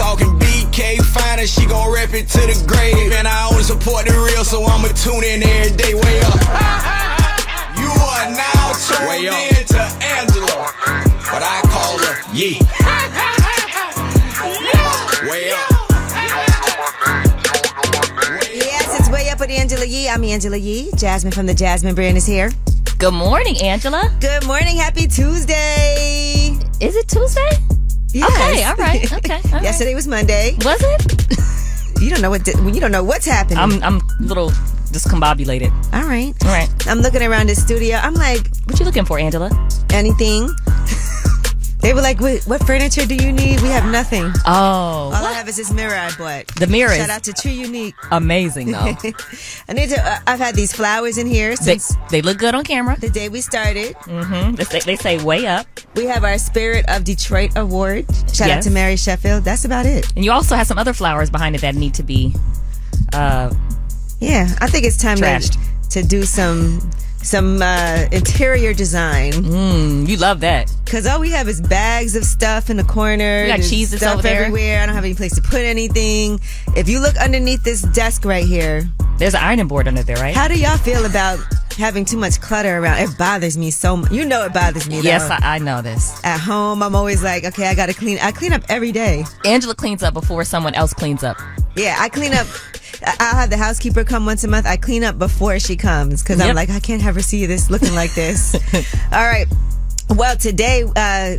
talking BK finer, she gon' rep it to the grave. And I only support the real, so I'ma tune in every day. Way up. You are now tuned in to Angela, but I call her Yee. Way up. Yes, it's Way Up with Angela Yee. I'm Angela Yee. Jasmine from the Jasmine brand is here. Good morning, Angela. Good morning. Happy Tuesday. Is it Tuesday? Yes. Okay, all right. Okay. All right. Yesterday was Monday. Was it? You don't know when you don't know what's happening. I'm a little discombobulated. All right. All right. I'm looking around the studio. I'm like, what you looking for, Angela? Anything. They were like, what furniture do you need? We have nothing. Oh. All I have is this mirror I bought. The mirror. Shout out to True Unique. Amazing, though. I've had these flowers in here since... They look good on camera. The day we started. Mm-hmm. They say Way Up. We have our Spirit of Detroit Award. Shout out to Mary Sheffield. That's about it. And you also have some other flowers behind it that need to be... yeah, I think it's time to do some interior design. You love that. Because all we have is bags of stuff in the corner. We got cheese stuff over there. Everywhere. I don't have any place to put anything. If you look underneath this desk right here. There's an ironing board under there, right? How do y'all feel about having too much clutter around? It bothers me so much. You know it bothers me, though. Yes, I know this. At home, I'm always like, okay, I got to clean. I clean up every day. Angela cleans up before someone else cleans up. Yeah, I clean up. I'll have the housekeeper come once a month. I clean up before she comes because I'm like, I can't have her see this looking like this. All right. Well, today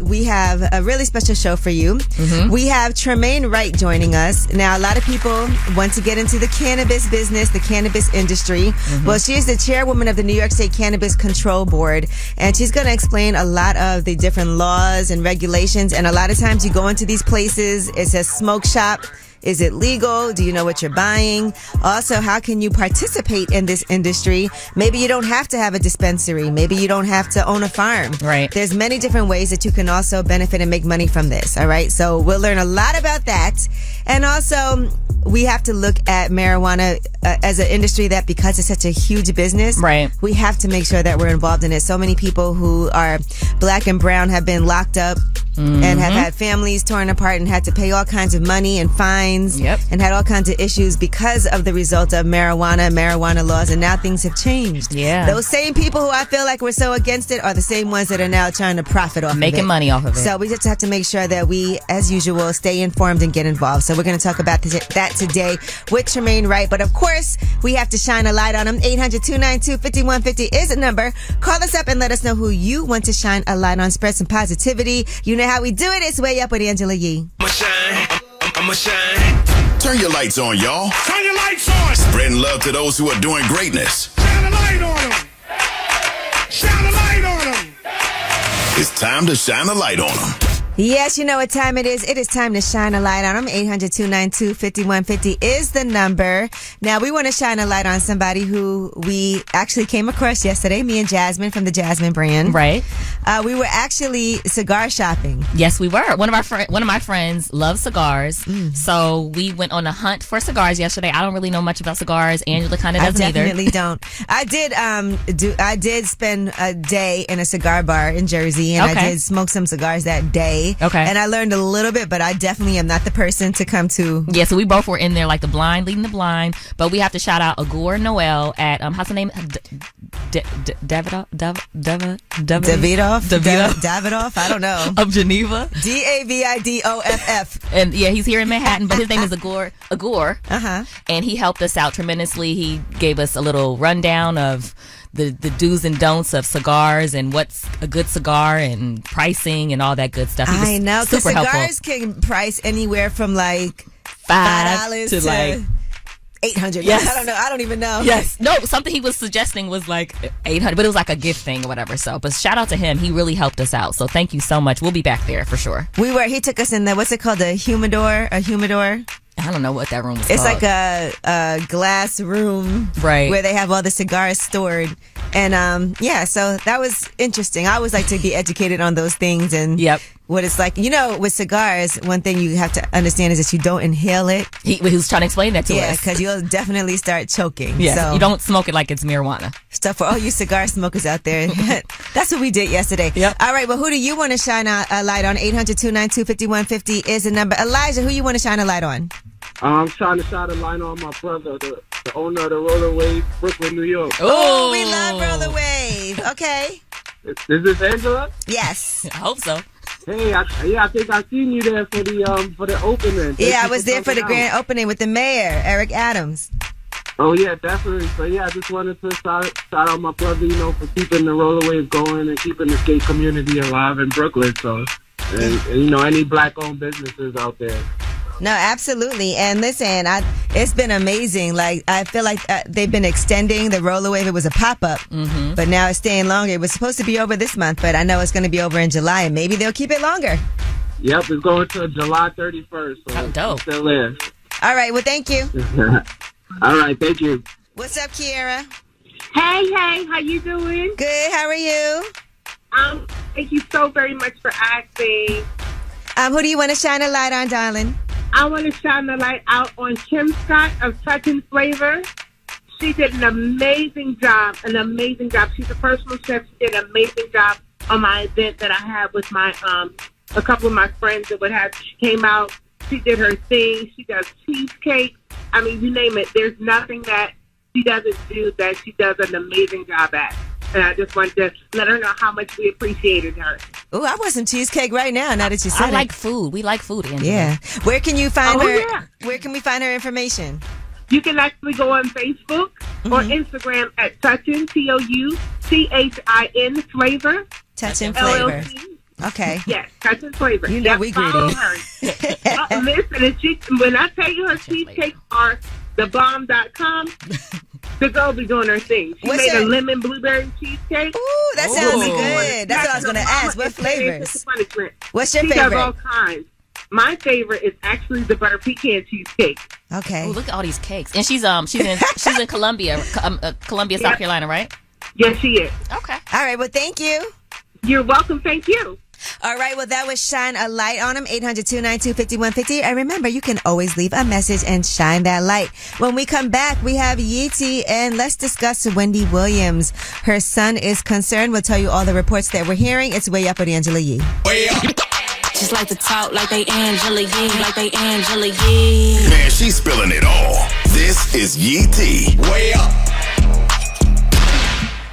we have a really special show for you. Mm-hmm. We have Tremaine Wright joining us. Now, a lot of people want to get into the cannabis business, the cannabis industry. Mm-hmm. Well, she is the chairwoman of the New York State Cannabis Control Board, and she's going to explain a lot of the different laws and regulations. And a lot of times you go into these places, it says smoke shop. Is it legal? Do you know what you're buying? Also, how can you participate in this industry? Maybe you don't have to have a dispensary. Maybe you don't have to own a farm. Right. There's many different ways that you can also benefit and make money from this. All right. So we'll learn a lot about that. And also, we have to look at marijuana as an industry that, because it's such a huge business, right, we have to make sure that we're involved in it. So many people who are black and brown have been locked up. Mm-hmm. And have had families torn apart and had to pay all kinds of money and fines and had all kinds of issues because of the result of marijuana laws. And now things have changed. Yeah. Those same people who I feel like were so against it are the same ones that are now trying to profit off Making of it. money off of it. So we just have to make sure that we, as usual, stay informed and get involved. So we're going to talk about that today with Tremaine Wright. But of course, we have to shine a light on him. 800-292-5150 is the number. Call us up and let us know who you want to shine a light on. Spread some positivity. You know how we do it. It's Way Up with Angela Yee. I'ma shine. Turn your lights on, y'all. Turn your lights on. Spreading love to those who are doing greatness. Shine a light on them. Shine a light on them. It's time to shine a light on them. Yes, you know what time it is. It is time to shine a light on them. 800-292-5150 is the number. Now, we want to shine a light on somebody who we actually came across yesterday, me and Jasmine from the Jasmine brand. Right. We were actually cigar shopping. Yes, we were. One of my friends loves cigars, so we went on a hunt for cigars yesterday. I don't really know much about cigars. Angela kind of doesn't either. I definitely don't. I did spend a day in a cigar bar in Jersey, and I did smoke some cigars that day. Okay. And I learned a little bit, but I definitely am not the person to come to. Yeah, so we both were in there like leading the blind. But we have to shout out Agor Noel at, how's the name? Davidoff? Davidoff? I don't know. Of Geneva. Davidoff. And yeah, he's here in Manhattan, but his name is Agor. Uh-huh. And he helped us out tremendously. He gave us a little rundown of the do's and don'ts of cigars and what's a good cigar and pricing and all that good stuff. I know, because super cigars can price anywhere from like $5 to like $800. Yes. I don't know. I don't even know. Yes. No, something he was suggesting was like $800, but it was like a gift thing or whatever. So, but shout out to him. He really helped us out. So thank you so much. We'll be back there for sure. He took us in the, what's it called? A humidor? I don't know what that room was It's called. like a glass room, right, where they have all the cigars stored. And yeah, so that was interesting. I always like to be educated on those things and what it's like. You know, with cigars, one thing you have to understand is that you don't inhale it. He was trying to explain that to us. Yeah, because you'll definitely start choking. Yeah, so you don't smoke it like it's marijuana. Stuff for all you cigar smokers out there. That's what we did yesterday. Yep. All right, well, who do you want to shine a light on? 800-292-5150 is the number. Elijah, who you want to shine a light on? I'm trying to shine a light on my brother, the owner of the Roller Wave, Brooklyn, New York. Oh, we love Roller Wave. Okay. Is this Angela? Yes. I hope so. Hey, I think I seen you there for the opening. Yeah, I was there for the grand opening with the mayor, Eric Adams. Oh yeah, definitely. So yeah, I just wanted to shout out my brother, for keeping the Roller Wave going and keeping the skate community alive in Brooklyn. So, and any black-owned businesses out there. No, absolutely. And listen, it's been amazing. Like, I feel like they've been extending the Roller Wave. It was a pop-up, but now it's staying longer. It was supposed to be over this month, but I know it's going to be over in July, and maybe they'll keep it longer. Yep, it's going to July 31st. So dope. It's still there. All right, well, thank you. All right, thank you. What's up, Kiera? Hey, how you doing? Good, how are you? Thank you so very much for asking. Who do you want to shine a light on, darling? I want to shine the light out on Kim Scott of Touch and Flavor. She did an amazing job. She's a personal chef. She did an amazing job on my event that I had with my a couple of my friends that would have. She came out. She did her thing. She does cheesecake. I mean, you name it. There's nothing that she doesn't do that she does an amazing job at. And I just wanted to let her know how much we appreciated her. Oh, I want some cheesecake right now that you said I like food. We like food, Angela. Yeah. Where can you find her? Yeah. Where can we find her information? You can actually go on Facebook or Instagram at Touchin, TOUCHIN Flavor. Touchin Flavor. LLC. Okay. Yes, Touchin Flavor. You know we follow greedy. her. Listen, when I tell you her cheesecakes are thebomb.com, the girl be doing her thing. She made a lemon blueberry cheesecake. Ooh, that sounds good. That's what I was going to ask. What flavors? What's your She favorite? does all kinds. My favorite is actually the butter pecan cheesecake. Okay. Oh, look at all these cakes. And she's in Columbia, South Carolina, right? Yes, she is. Okay. All right. Well, thank you. You're welcome. Thank you. All right, well, that was Shine a Light on Them, 800-292-5150. And remember, you can always leave a message and shine that light. When we come back, we have Yeetie, and let's discuss Wendy Williams. Her son is concerned. We'll tell you all the reports that we're hearing. It's Way Up with Angela Yee. Way up. Just like to talk like they Angela Yee, Man, she's spilling it all. This is Yee T. Way up.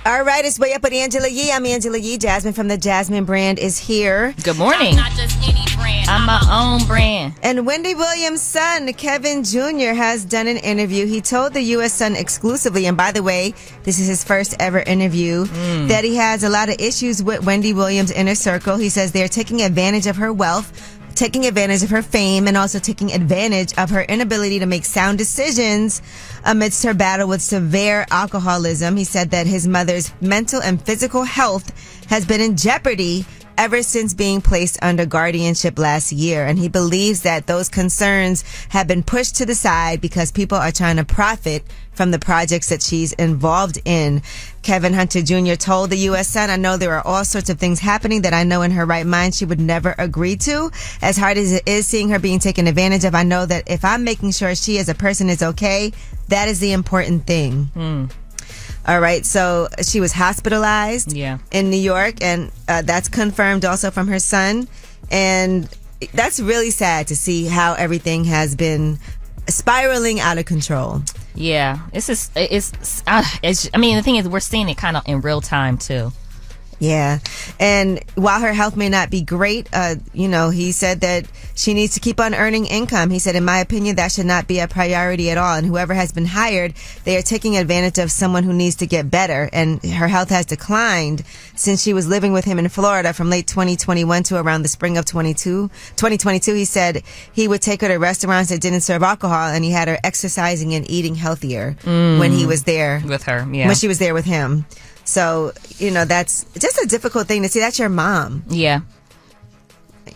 All right, it's Way Up with Angela Yee. I'm Angela Yee. Jasmine from the Jasmine brand is here. Good morning. not just any brand. I'm my own brand. And Wendy Williams' son, Kevin Jr., has done an interview. He told the U.S. Sun exclusively, and by the way, this is his first ever interview, that he has a lot of issues with Wendy Williams' inner circle. He says they're taking advantage of her wealth, taking advantage of her fame, and also taking advantage of her inability to make sound decisions amidst her battle with severe alcoholism. He said that his mother's mental and physical health has been in jeopardy ever since being placed under guardianship last year. And he believes that those concerns have been pushed to the side because people are trying to profit from the projects that she's involved in. Kevin Hunter Jr. told the U.S. Sun, I know there are all sorts of things happening that I know in her right mind she would never agree to. As hard as it is seeing her being taken advantage of, I know that if I'm making sure she as a person is okay, that is the important thing. All right, so she was hospitalized in New York, and that's confirmed also from her son. And that's really sad to see how everything has been spiraling out of control. Yeah, I mean, the thing is, we're seeing it kind of in real time too. Yeah. And while her health may not be great, he said that she needs to keep on earning income. He said, in my opinion, that should not be a priority at all. And whoever has been hired, they are taking advantage of someone who needs to get better. And her health has declined since she was living with him in Florida from late 2021 to around the spring of 2022. He said he would take her to restaurants that didn't serve alcohol, and he had her exercising and eating healthier when he was there with her. Yeah. When she was there with him. So, that's just a difficult thing to see. That's your mom. Yeah.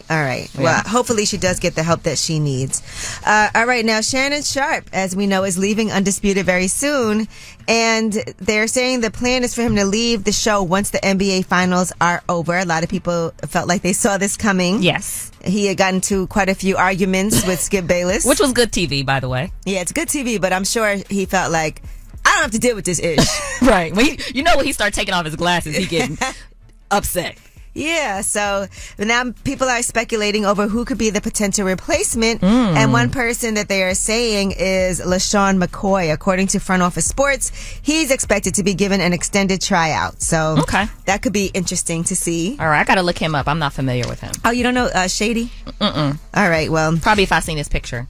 All right. Well, hopefully she does get the help that she needs. All right. Now, Shannon Sharp, as we know, is leaving Undisputed very soon. And they're saying the plan is for him to leave the show once the NBA finals are over. A lot of people felt like they saw this coming. Yes. He had gotten into quite a few arguments with Skip Bayless. Which was good TV, by the way. Yeah, it's good TV, but I'm sure he felt like, I don't have to deal with this ish. Right. When when he started taking off his glasses, he getting upset. Yeah, so now people are speculating over who could be the potential replacement. And one person that they are saying is LaShawn McCoy. According to Front Office Sports, he's expected to be given an extended tryout. So that could be interesting to see. All right, I got to look him up. I'm not familiar with him. Oh, you don't know Shady? Mm-mm. All right, well. Probably if I seen his picture.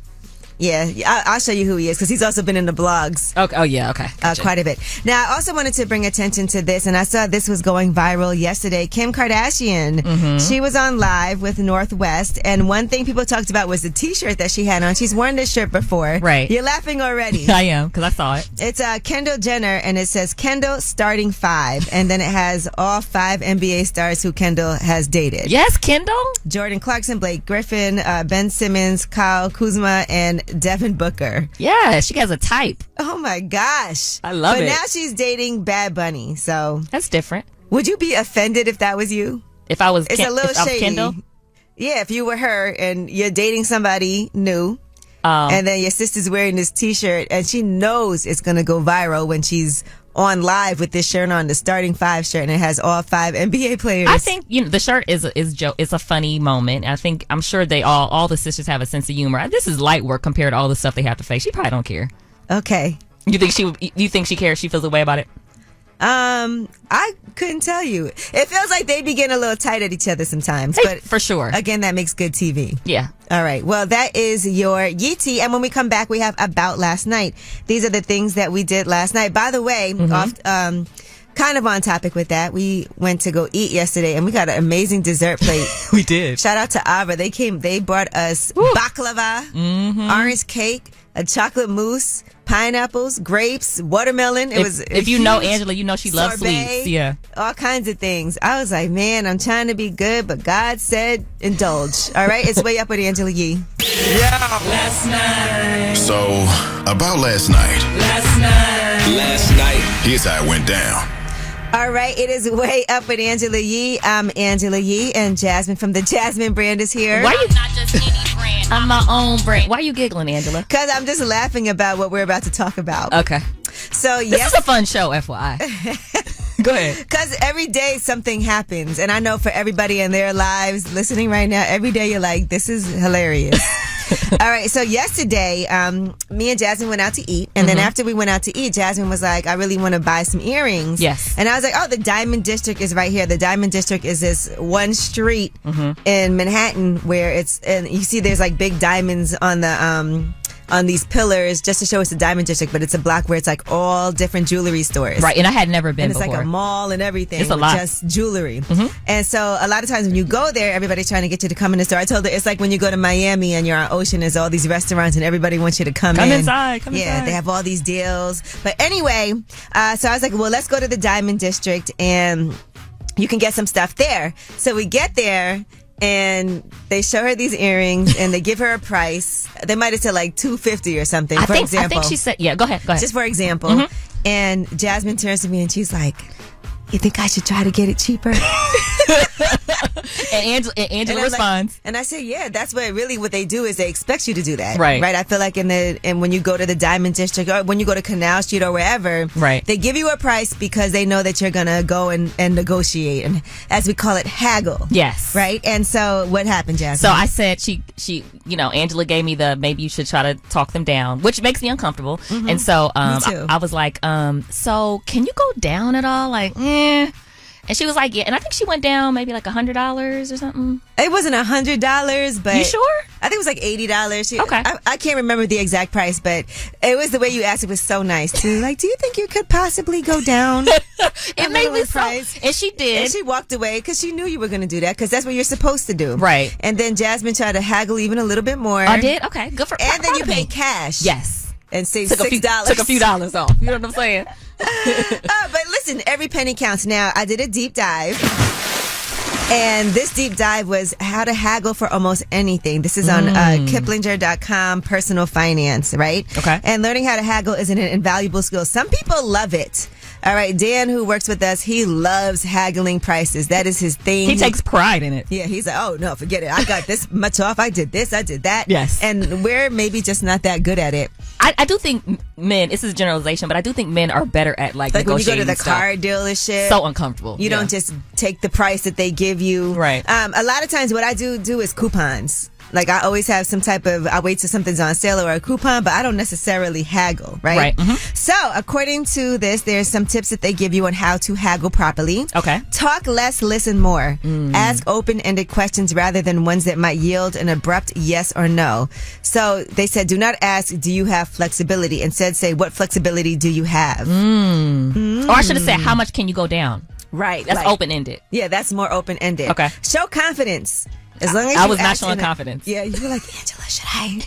Yeah, I'll show you who he is because he's also been in the blogs. Okay. Oh, yeah, okay. Gotcha. Quite a bit. Now, I also wanted to bring attention to this, and I saw this was going viral yesterday. Kim Kardashian, she was on live with Northwest, and one thing people talked about was the T-shirt that she had on. She's worn this shirt before. Right. You're laughing already. I am, because I saw it. It's Kendall Jenner, and it says Kendall starting 5, and then it has all 5 NBA stars who Kendall has dated. Yes, Kendall. Jordan Clarkson, Blake Griffin, Ben Simmons, Kyle Kuzma, and Devin Booker. Yeah, she has a type. Oh my gosh. I love it. But now she's dating Bad Bunny, so. That's different. Would you be offended if that was you? If I was, it's a little shady. Kendall? Yeah, if you were her and you're dating somebody new, and then your sister's wearing this T-shirt, and she knows it's going to go viral when she's on live with this shirt on, the starting 5 shirt, and it has all 5 NBA players. I think the shirt is a funny moment. I'm sure they all the sisters have a sense of humor. This is light work compared to all the stuff they have to face. She probably don't care. Okay. You think she cares? She feels a way about it? I couldn't tell you. It feels like they be getting a little tight at each other sometimes, but for sure. Again, that makes good TV. Yeah. All right. Well, that is your Yeetie. And when we come back, we have About Last Night. These are the things that we did last night. By the way, kind of on topic with that, we went to go eat yesterday and we got an amazing dessert plate. We did. Shout out to Ava. They brought us baklava, orange cake, a chocolate mousse, pineapples, grapes, watermelon. If you know Angela, you know she loves sweets. Yeah. All kinds of things. I was like, man, I'm trying to be good, but God said indulge. All right, it's Way Up with Angela Yee. Yeah. Last night. So, about last night. Last night. Here's how it went down. All right, it is Way Up with Angela Yee. I'm Angela Yee, and Jasmine from the Jasmine brand is here. Why you not just any brand? I'm my own brand. Why are you giggling, Angela? Because I'm just laughing about what we're about to talk about. Okay. So this is a fun show, FYI. Go ahead. Because every day something happens, and I know for everybody in their lives listening right now, every day you're like, this is hilarious. All right, so yesterday, me and Jasmine went out to eat, and then after we went out to eat, Jasmine was like, I really want to buy some earrings. Yes. And I was like, oh, the Diamond District is right here. The Diamond District is this one street in Manhattan where and you see there's like big diamonds on the on these pillars just to show it's the Diamond District, but it's a block where it's like all different jewelry stores. Right, and I had never been and it's before. Like a mall and everything. It's a lot. Just jewelry. And so a lot of times when you go there, everybody's trying to get you to come in the store. I told her it's like when you go to Miami and you're on Ocean, there's all these restaurants and everybody wants you to come in. Inside. Come inside. inside. They have all these deals. But anyway, so I was like, well, let's go to the Diamond District and you can get some stuff there. So we get there. And they show her these earrings, and they give her a price. They might have said like $250 or something. I for example, I think she said, yeah. Go ahead. Just for example. And Jasmine turns to me and she's like, "You think I should try to get it cheaper?" and Angela responds, like, and I say, "Yeah, that's what they do is they expect you to do that, right? I feel like and when you go to the Diamond District or when you go to Canal Street or wherever, right? They give you a price because they know that you're gonna go and negotiate, and as we call it, haggle. Yes, right. And so what happened, Jasmine? So I said she Angela gave me the maybe you should try to talk them down, which makes me uncomfortable. And so me too. I was like, so can you go down at all? Like, And she was like, yeah. And I think she went down maybe like $100 or something. It wasn't $100, but you sure? I think it was like $80. Okay. I can't remember the exact price, but it was the way you asked. It was so nice too. Like, do you think you could possibly go down? It made me price? And she did. And she walked away because she knew you were going to do that because that's what you're supposed to do. Right. And then Jasmine tried to haggle even a little bit more. I did? Okay. Good for And then you paid cash. Yes. And saved $6. Took a few dollars off. You know what I'm saying? But listen, every penny counts. Now, I did a deep dive. And this deep dive was how to haggle for almost anything. This is on Kiplinger.com, personal finance, right? Okay. And learning how to haggle is an invaluable skill. Some people love it. All right, Dan, who works with us, he loves haggling prices. That is his thing. He takes pride in it. Yeah, he's like, oh, no, forget it. I got this much off. I did this. I did that. Yes. And we're maybe just not that good at it. I do think men, this is a generalization, but I do think men are better at like when you go negotiating to the stuff. car dealership. So uncomfortable. You don't just take the price that they give you. Right. A lot of times what I do is coupons. Like I always have some type of, I wait till something's on sale or a coupon, but I don't necessarily haggle, right? Right. Mm-hmm. So according to this, there's some tips that they give you on how to haggle properly. Okay. Talk less, listen more. Ask open-ended questions rather than ones that might yield an abrupt yes or no. So they said, do not ask, do you have flexibility? Instead say, what flexibility do you have? Or I should have said, how much can you go down? Right. That's like, open-ended. Yeah, that's more open-ended. Okay. Show confidence. As long as I you was not act showing in confidence. Yeah, you were like, Angela, should I?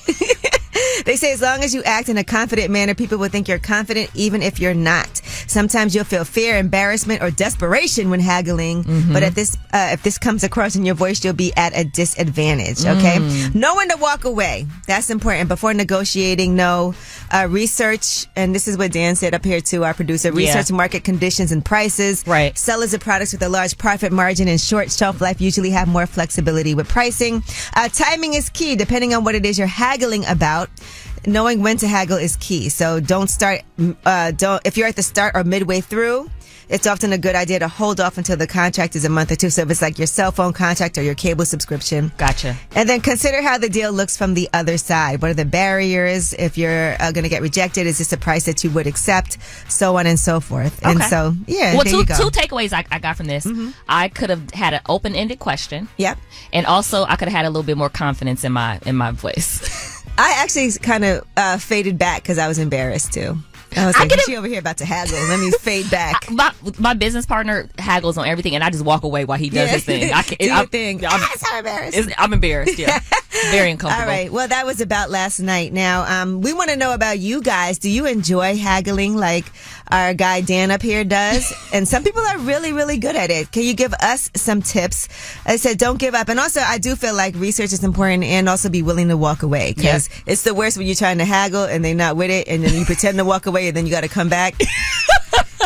They say as long as you act in a confident manner, people will think you're confident even if you're not. Sometimes you'll feel fear, embarrassment, or desperation when haggling. But if this comes across in your voice, you'll be at a disadvantage, okay? Know when to walk away. That's important. Before negotiating, know research, and this is what Dan said up here too, our producer, research market conditions and prices. Right. Sellers of products with a large profit margin and short shelf life usually have more flexibility with pricing. Timing is key. Depending on what it is you're haggling about, knowing when to haggle is key. So don't start, if you're at the start or midway through, it's often a good idea to hold off until the contract is a month or two. So if it's like your cell phone contract or your cable subscription. Gotcha. And then consider how the deal looks from the other side. What are the barriers? If you're going to get rejected, is this a price that you would accept? So on and so forth. Okay. And so, yeah, well, there you go. two takeaways I got from this. I could have had an open-ended question. Yep. And also, I could have had a little bit more confidence in my voice. I actually kind of faded back because I was embarrassed too. I was like, she over here about to haggle. Let me fade back. My business partner haggles on everything, and I just walk away while he does his thing. Do your thing. I'm so embarrassed. I'm embarrassed, yeah. Very uncomfortable. All right. Well, that was about last night. Now, we want to know about you guys. Do you enjoy haggling like our guy Dan up here does? And some people are really, really good at it. Can you give us some tips? I said, don't give up. And also, I do feel like research is important and also be willing to walk away because it's the worst when you're trying to haggle and they're not with it and then you pretend to walk away and then you got to come back.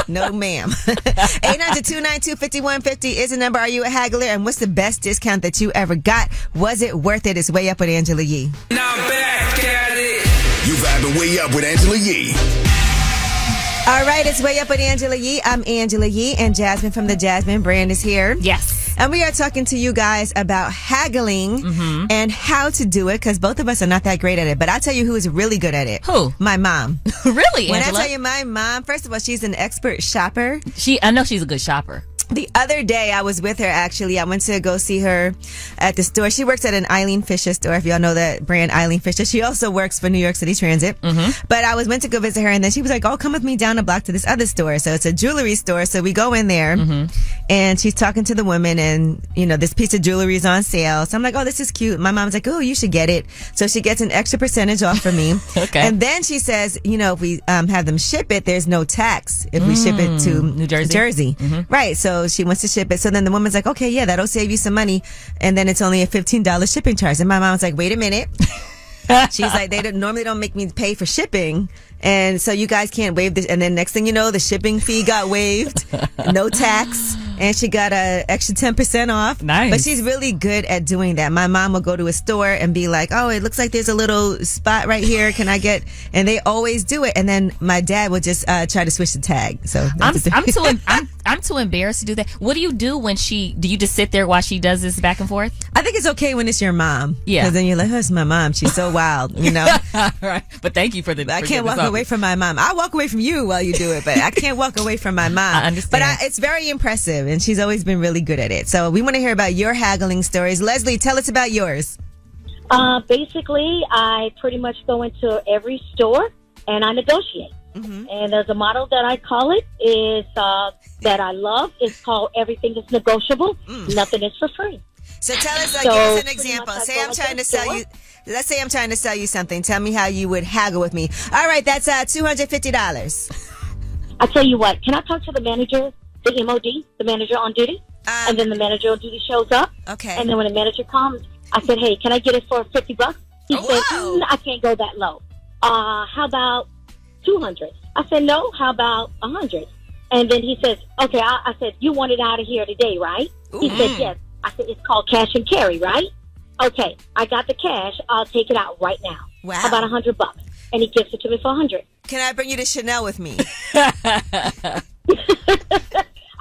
No, ma'am. 800-292-5150 is the number. Are you a haggler? And what's the best discount that you ever got? Was it worth it? It's Way Up with Angela Yee. Now back at it. You vibing Way Up with Angela Yee. All right, it's Way Up with Angela Yee. I'm Angela Yee, and Jasmine from the Jasmine brand is here. Yes. And we are talking to you guys about haggling and how to do it, because both of us are not that great at it. But I'll tell you who is really good at it. Who? My mom. Really, When Angela? I tell you my mom, first of all, she's an expert shopper. I know she's a good shopper. The other day, I was with her, actually. I went to go see her at the store. She works at an Eileen Fisher store, if y'all know that brand, Eileen Fisher. She also works for New York City Transit. But I went to go visit her, and then she was like, oh, come with me down the block to this other store. So it's a jewelry store. So we go in there, and she's talking to the woman, and, you know, this piece of jewelry is on sale. So I'm like, oh, this is cute. My mom's like, oh, you should get it. So she gets an extra percentage off for me. Okay. And then she says, you know, if we have them ship it, there's no tax if we ship it to New Jersey. Right. So she wants to ship it. So then the woman's like, okay, yeah, that'll save you some money. And then it's only a $15 shipping charge. And my mom's like, wait a minute. She's like, they normally don't make me pay for shipping. And so you guys can't waive this. And then next thing you know, the shipping fee got waived. No tax. And she got an extra 10% off. Nice. But she's really good at doing that. My mom will go to a store and be like, oh, it looks like there's a little spot right here. Can I get? And they always do it. And then my dad would just try to switch the tag. So I'm too embarrassed to do that. What do you do when do you just sit there while she does this back and forth? I think it's okay when it's your mom. Yeah. Because then you're like, oh, it's my mom. She's so wild, you know? Right. But thank you for the. I can't walk away from my mom. I walk away from you while you do it, but I can't walk away from my mom. I understand. But it's very impressive, and she's always been really good at it. So we want to hear about your haggling stories. Leslie, tell us about yours. Basically, I pretty much go into every store and I negotiate. And there's a model that I call it is that I love. It's called everything is negotiable. Nothing is for free. So tell us, give us an example. Say I'm trying to sell you. Let's say I'm trying to sell you something. Tell me how you would haggle with me. All right, that's $250. I tell you what. Can I talk to the manager, the MOD, the manager on duty? and then the manager duty shows up. Okay. And then when the manager comes, I said, "Hey, can I get it for $50?" He said, "I can't go that low. How about 200?" I said, "No. How about 100?" And then he says, "Okay." I said, "You want it out of here today, right?" He said, "Yes." I said, "It's called cash and carry, right?" "Okay, I got the cash. I'll take it out right now." Wow. How about $100? And he gives it to me for 100. Can I bring you to Chanel with me?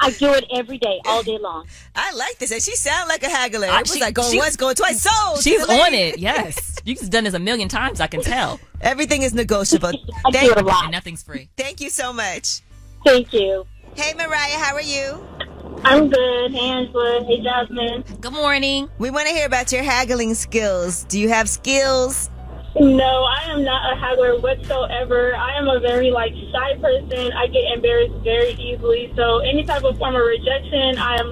I do it every day, all day long. I like this. And she sounds like a haggler. It was like going she- once, going twice. Sold. She's on it. Yes. You've done this a million times, I can tell. Everything is negotiable. I do it a lot. And nothing's free. Thank you so much. Thank you. Hey, Mariah, how are you? I'm good. Hey, Angela. Hey, Jasmine. Good morning. We want to hear about your haggling skills. Do you have skills? No, I am not a haggler whatsoever. I am a very, shy person. I get embarrassed very easily. So any type of form of rejection, I am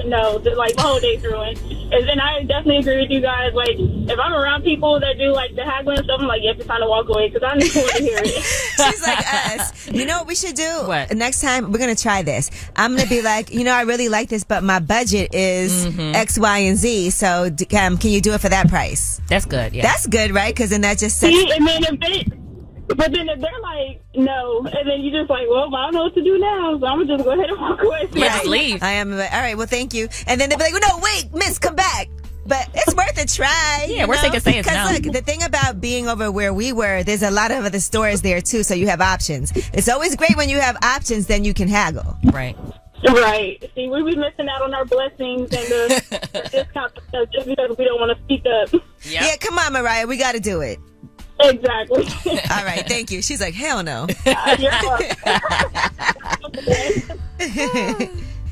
no, my whole day's ruined. And then I definitely agree with you guys. If I'm around people that do, the haggling stuff, I'm yep, it's time to walk away because I don't want to hear it. She's like us. You know what we should do? What? Next time, we're going to try this. I'm going to be like, I really like this, but my budget is X, Y, and Z. So can you do it for that price? That's good, yeah. That's good, right? Because then that just sets... See, and then but then if they're no, and then you just well, I don't know what to do now, so I'm going to just go ahead and walk away. Yeah, just leave. I am. All right, well, thank you. And then they'll be like, no, wait, miss, come back. But it's worth a try. Yeah, worst they can say is no. Because look, the thing about being over where we were, there's a lot of other stores there too, so you have options. It's always great when you have options, then you can haggle. Right. Right. See, we be missing out on our blessings and the discount stuff just because we don't want to speak up. Yep. Yeah, come on, Mariah, we got to do it. Exactly. All right, thank you. She's like, hell no. You're welcome.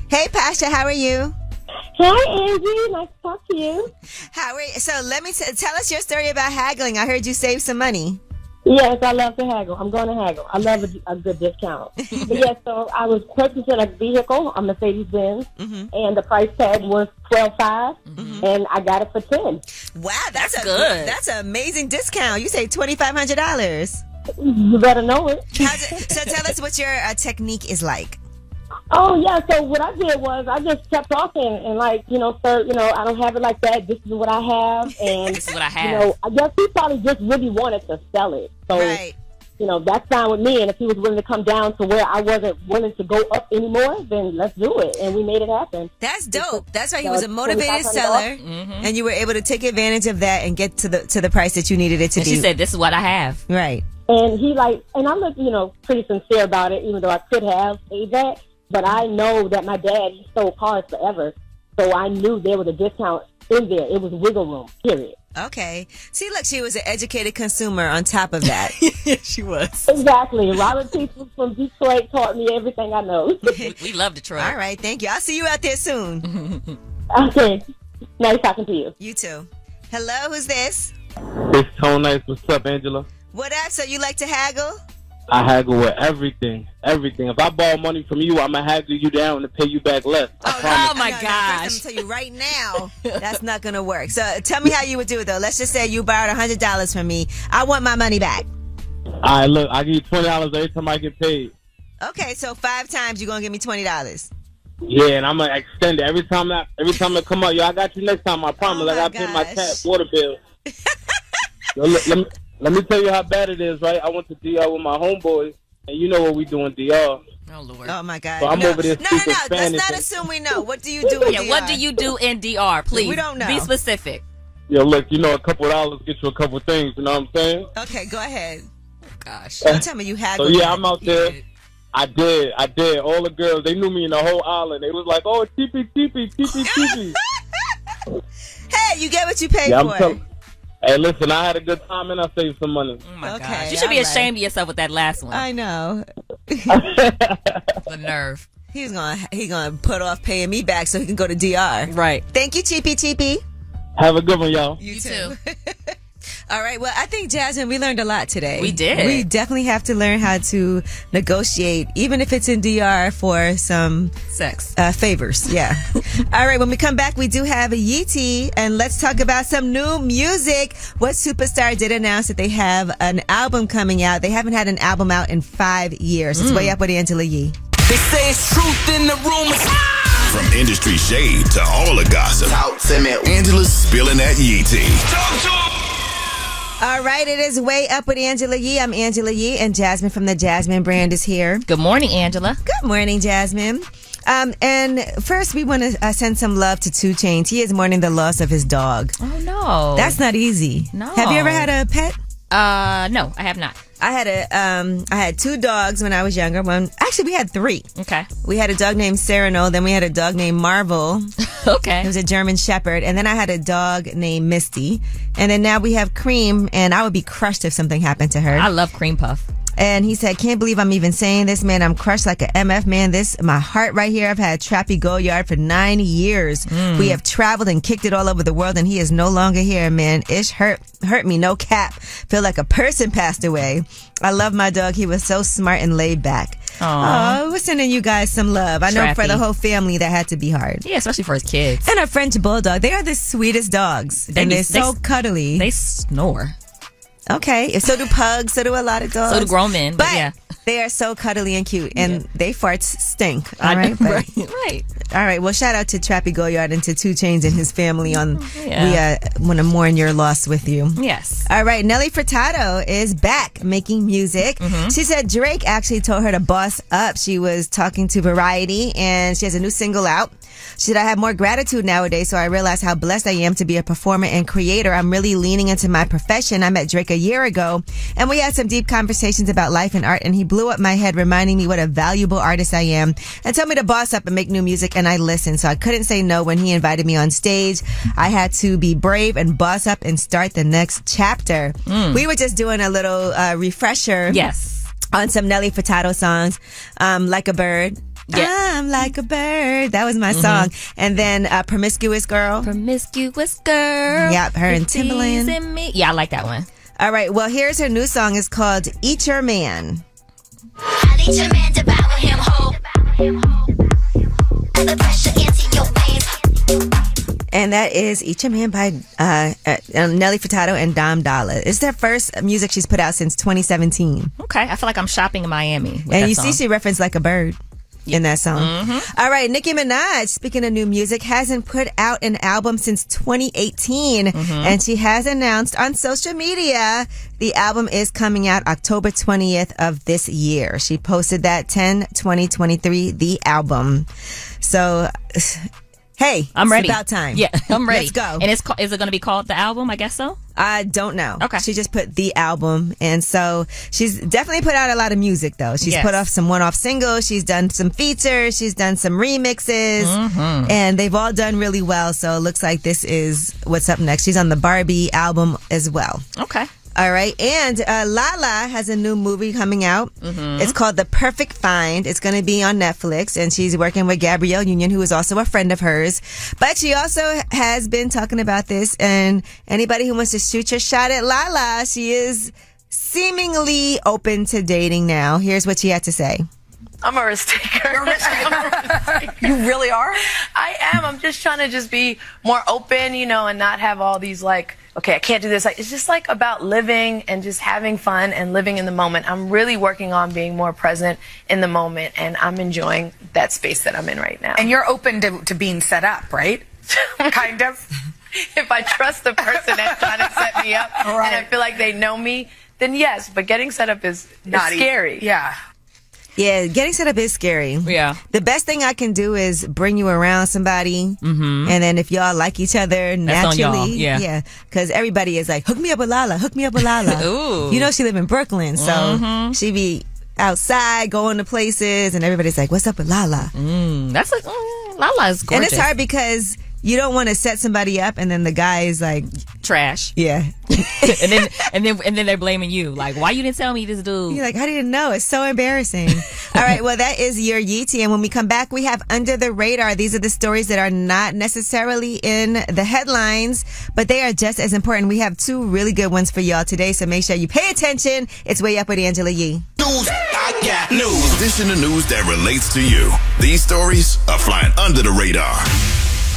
Hey, Pasha, how are you? Hi, Angie. Nice to talk to you. How are you? So let me tell us your story about haggling. I heard you saved some money. Yes, I love to haggle. I'm going to haggle. I love a good discount. But yes, so I was purchasing a vehicle, a Mercedes-Benz, and the price tag was $12,500, and I got it for $10,000. Wow, that's good. That's an amazing discount. You saved $2,500. You better know it. So tell us what your technique is like. Oh, yeah, so what I did was I just kept talking and sir, I don't have it like that. This is what I have. And, This is what I have. I guess he probably just really wanted to sell it. So, Right. That's fine with me. And if he was willing to come down to where I wasn't willing to go up anymore, then let's do it. And we made it happen. That's dope. That's why he was a motivated $2,500. seller, and you were able to take advantage of that and get to the price that you needed it to And be. she said, this is what I have. Right. And he and I look, pretty sincere about it, even though I could have paid that. But I know that my dad, he sold cars forever. So I knew there was a discount in there. It was wiggle room, period. Okay. See, look, she was an educated consumer on top of that. Yeah, she was. Exactly. Robert Peoples from Detroit taught me everything I know. We love Detroit. All right. Thank you. I'll see you out there soon. Okay. Nice talking to you. You too. Hello, who's this? It's Tone Nice. What's up, Angela? What up? So you like to haggle? I haggle with everything. If I borrow money from you, I'm going to haggle you down and pay you back less. I promise. Oh, my No, gosh. first, I'm going to tell you right now, that's not going to work. So tell me how you would do it, though. Let's just say you borrowed $100 from me. I want my money back. All right, look, I give you $20 every time I get paid. Okay, so 5 times you're going to give me $20. Yeah, and I'm going to extend it. Every time I come out, yo, I got you next time, I promise. Oh, I got to pay my water bill. Yo, let me tell you how bad it is, right? I went to DR with my homeboys, and you know what we do in DR. Oh, Lord. Oh, my God. So I'm over there speaking Let's Spanish. not assume we know. What do you do in Yeah, DR? what do you do in DR? Please. We don't know. Be specific. Yo, look, a couple of dollars get you a couple of things, you know what I'm saying? Okay, go ahead. Gosh. Don't tell me you haggled. So, yeah, I'm out there. I did. All the girls, they knew me in the whole island. They was like, oh, teepee. Hey, you get what you paid Yeah, for. Hey, listen, I had a good time and I saved some money. Oh, my Okay, gosh. You should be all right. ashamed of yourself with that last one. I know. The nerve. He's gonna put off paying me back so he can go to DR. Right. Thank you, Cheapy. Have a good one, y'all. You too. All right. Well, I think, Jasmine, we learned a lot today. We did. We definitely have to learn how to negotiate, even if it's in DR, for some Sex. favors. Yeah. All right. When we come back, we do have a Yeetie, and let's talk about some new music. What superstar did announce that they have an album coming out? They haven't had an album out in 5 years. It's Way Up with Angela Yee. They say it's truth in the rumors. From industry shade to all the gossip, Talk to me. Angela's spilling that Yee tea. All right, it is Way Up with Angela Yee. I'm Angela Yee, and Jasmine from the Jasmine brand is here. Good morning, Angela. Good morning, Jasmine. And first, we want to send some love to 2 Chainz. He is mourning the loss of his dog. Oh, no. That's not easy. No. Have you ever had a pet? No, I have not. I had 2 dogs when I was younger. Actually, we had 3. Okay. We had a dog named Cyrano. Then we had a dog named Marvel. Okay. It was a German Shepherd. And then I had a dog named Misty. And then now we have Cream. And I would be crushed if something happened to her. I love Cream Puff. And he said, can't believe I'm even saying this, man. I'm crushed like a MF, man. My heart right here. I've had Trappy Goyard for 9 years. We have traveled and kicked it all over the world, and he is no longer here, man. Ish hurt me, no cap. Feel like a person passed away. I love my dog. He was so smart and laid back. Oh, we're sending you guys some love. I know for the whole family that had to be hard. Yeah, especially for his kids. And a French Bulldog. They are the sweetest dogs. They're so cuddly. They snore. Okay. So do pugs. So do a lot of dogs. So do grown men. But yeah. They are so cuddly and cute. And they farts stink. All right. Right. All right. Well, shout out to Trappy Goyard and to 2 Chainz and his family. We want to mourn your loss with you. Yes. All right. Nelly Furtado is back making music. She said Drake actually told her to boss up. She was talking to Variety, and she has a new single out. She said, I have more gratitude nowadays, so I realize how blessed I am to be a performer and creator. I'm really leaning into my profession. I met Drake a year ago, and we had some deep conversations about life and art, and he blew up my head, reminding me what a valuable artist I am, and told me to boss up and make new music, and I listened. So I couldn't say no when he invited me on stage. I had to be brave and boss up and start the next chapter. We were just doing a little refresher on some Nelly Furtado songs, Like a Bird. Yeah. I'm like a bird. That was my song. And then Promiscuous Girl. Promiscuous Girl. Yep, her and Timbaland. Me. Yeah, I like that one. All right, well, here's her new song. It's called Eat Your Man. I need your man, devour him whole. The pressure into your veins. And that is Eat Your Man by Nelly Furtado and Dom Dollar. It's their first music she's put out since 2017. Okay, I feel like I'm shopping in Miami. And you see she referenced Like a Bird in that song. All right, Nicki Minaj, speaking of new music, hasn't put out an album since 2018. And she has announced on social media the album is coming out October 20th of this year. She posted that 10/20/23, the album. So... Hey, I'm ready. It's about time. Yeah, I'm ready. Let's go. And is it going to be called the album? I guess so. I don't know. Okay. She just put the album, and so she's definitely put out a lot of music though. She's put off some one-off singles. She's done some features. She's done some remixes, and they've all done really well. So it looks like this is what's up next. She's on the Barbie album as well. Okay. All right. And Lala has a new movie coming out. It's called The Perfect Find. It's going to be on Netflix. And she's working with Gabrielle Union, who is also a friend of hers. But she also has been talking about this. And anybody who wants to shoot your shot at Lala, she is seemingly open to dating now. Here's what she had to say. I'm a risk taker. You're a risk taker. You really are? I am. I'm just trying to just be more open, and not have all these okay, I can't do this. It's just about living and just having fun and living in the moment. I'm really working on being more present in the moment, and I'm enjoying that space that I'm in right now. And you're open to being set up, right? Kind of. If I trust the person that's trying to set me up and I feel like they know me, then yes, but getting set up is scary. Yeah. Yeah, getting set up is scary. Yeah. The best thing I can do is bring you around somebody, and then if y'all like each other naturally, on y'all. Yeah. because everybody is like, hook me up with Lala, hook me up with Lala. Ooh. She live in Brooklyn, so she be outside going to places, and everybody's like, what's up with Lala? That's Lala is gorgeous. And it's hard because you don't want to set somebody up, and then the guy is like trash. Yeah. and then they're blaming you. Like, why you didn't tell me this dude? You're like, I didn't know. It's so embarrassing. All right, well, that is your Yeetie. And when we come back, we have Under the Radar. These are the stories that are not necessarily in the headlines, but they are just as important. We have 2 really good ones for y'all today, so make sure you pay attention. It's Way Up with Angela Yee. News. I got news. This in the news that relates to you. These stories are flying under the radar.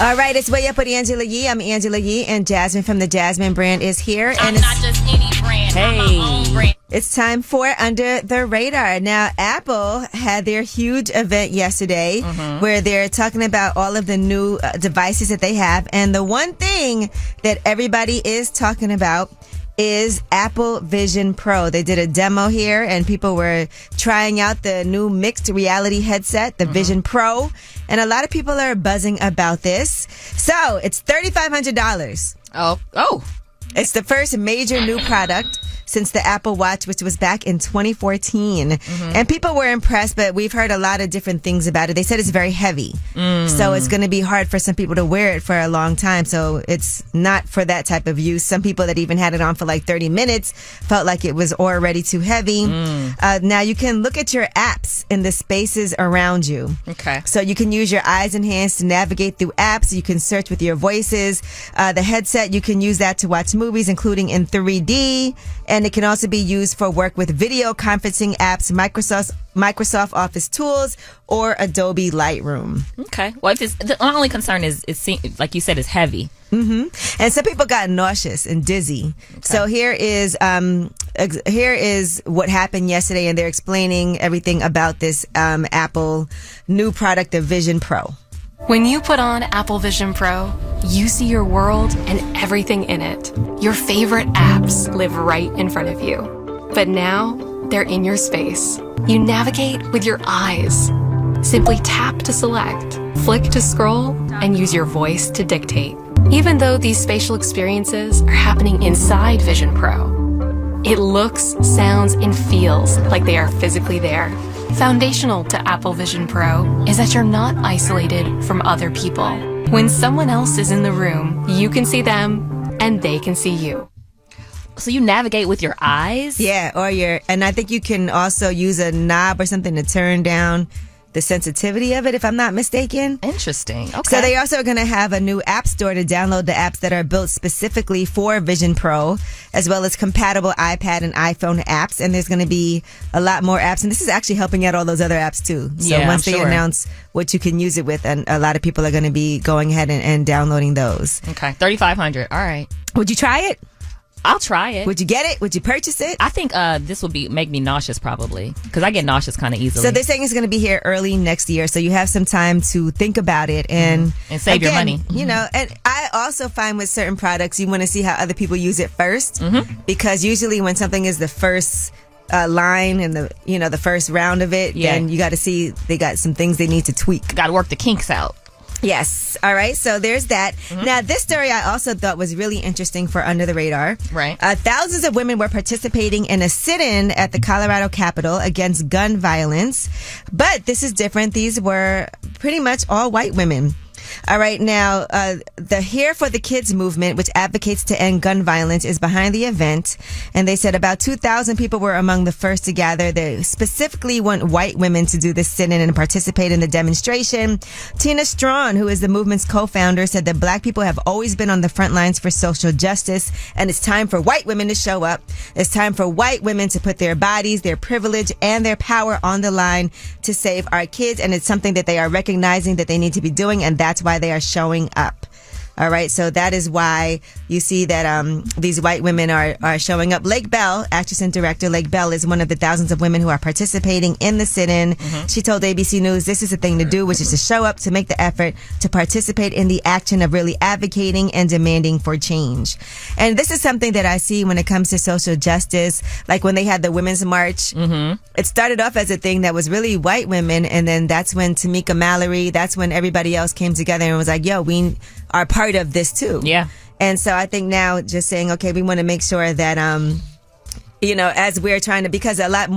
All right, it's Way Up with Angela Yee. I'm Angela Yee, and Jasmine from the Jasmine brand is here. I'm not just any brand. I'm my own brand. It's time for Under the Radar. Now, Apple had their huge event yesterday where they're talking about all of the new devices that they have. And the one thing that everybody is talking about is Apple Vision Pro. They did a demo here and people were trying out the new mixed reality headset, the Vision Pro. And a lot of people are buzzing about this. So it's $3,500. Oh. It's the first major new product since the Apple Watch, which was back in 2014. And people were impressed, but we've heard a lot of different things about it. They said it's very heavy. So it's going to be hard for some people to wear it for a long time. So it's not for that type of use. Some people that even had it on for like 30 minutes felt like it was already too heavy. Now you can look at your apps in the spaces around you. Okay. So you can use your eyes and hands to navigate through apps. You can search with your voices. The headset, you can use that to watch movies, including in 3D. And it can also be used for work with video conferencing apps, Microsoft Office tools, or Adobe Lightroom. Okay. Well, the only concern is, like you said, it's heavy. And some people got nauseous and dizzy. Okay. So here is what happened yesterday, and they're explaining everything about this Apple new product, the Vision Pro. When you put on Apple Vision Pro, you see your world and everything in it. Your favorite apps live right in front of you. But now, they're in your space. You navigate with your eyes. Simply tap to select, flick to scroll, and use your voice to dictate. Even though these spatial experiences are happening inside Vision Pro, it looks, sounds, and feels like they are physically there. Foundational to Apple Vision Pro is that you're not isolated from other people. When someone else is in the room, you can see them and they can see you. So you navigate with your eyes? Yeah, and I think you can also use a knob or something to turn down the sensitivity of it, if I'm not mistaken. Interesting. Okay. So they also are going to have a new app store to download the apps that are built specifically for Vision Pro, as well as compatible iPad and iPhone apps. And there's going to be a lot more apps. And this is actually helping out all those other apps too. So once they announce what you can use it with, and a lot of people are going to be going ahead and downloading those. Okay. $3,500. All right. Would you try it? I'll try it. Would you get it? Would you purchase it? I think this will make me nauseous probably, because I get nauseous kind of easily. So they're saying it's going to be here early next year, so you have some time to think about it and save your money. You know, and I also find with certain products, you want to see how other people use it first, because usually when something is the first line and the first round of it, then you got to see they got some things they need to tweak. Got to work the kinks out. Yes. All right. So there's that. Now, this story I also thought was really interesting for Under the Radar. Right. Thousands of women were participating in a sit-in at the Colorado Capitol against gun violence. But this is different. These were pretty much all white women. All right. Now, the Here for the Kids movement, which advocates to end gun violence, is behind the event. And they said about 2,000 people were among the first to gather. They specifically want white women to do this sit-in and participate in the demonstration. Tina Strawn, who is the movement's co-founder, said that black people have always been on the front lines for social justice. And it's time for white women to show up. It's time for white women to put their bodies, their privilege, and their power on the line to save our kids. And it's something that they are recognizing that they need to be doing. And that's why they are showing up. All right. So that is why you see that these white women are showing up. Lake Bell, actress and director Lake Bell, is one of the thousands of women who are participating in the sit-in. She told ABC News this is the thing to do, which is to show up, to make the effort, to participate in the action of really advocating and demanding for change. And this is something that I see when it comes to social justice. Like when they had the Women's March, it started off as a thing that was really white women. And then that's when Tamika Mallory, that's when everybody else came together and was like, yo, we are part of this too. Yeah. And so I think now just saying, okay, we want to make sure that, as we're trying to, because a lot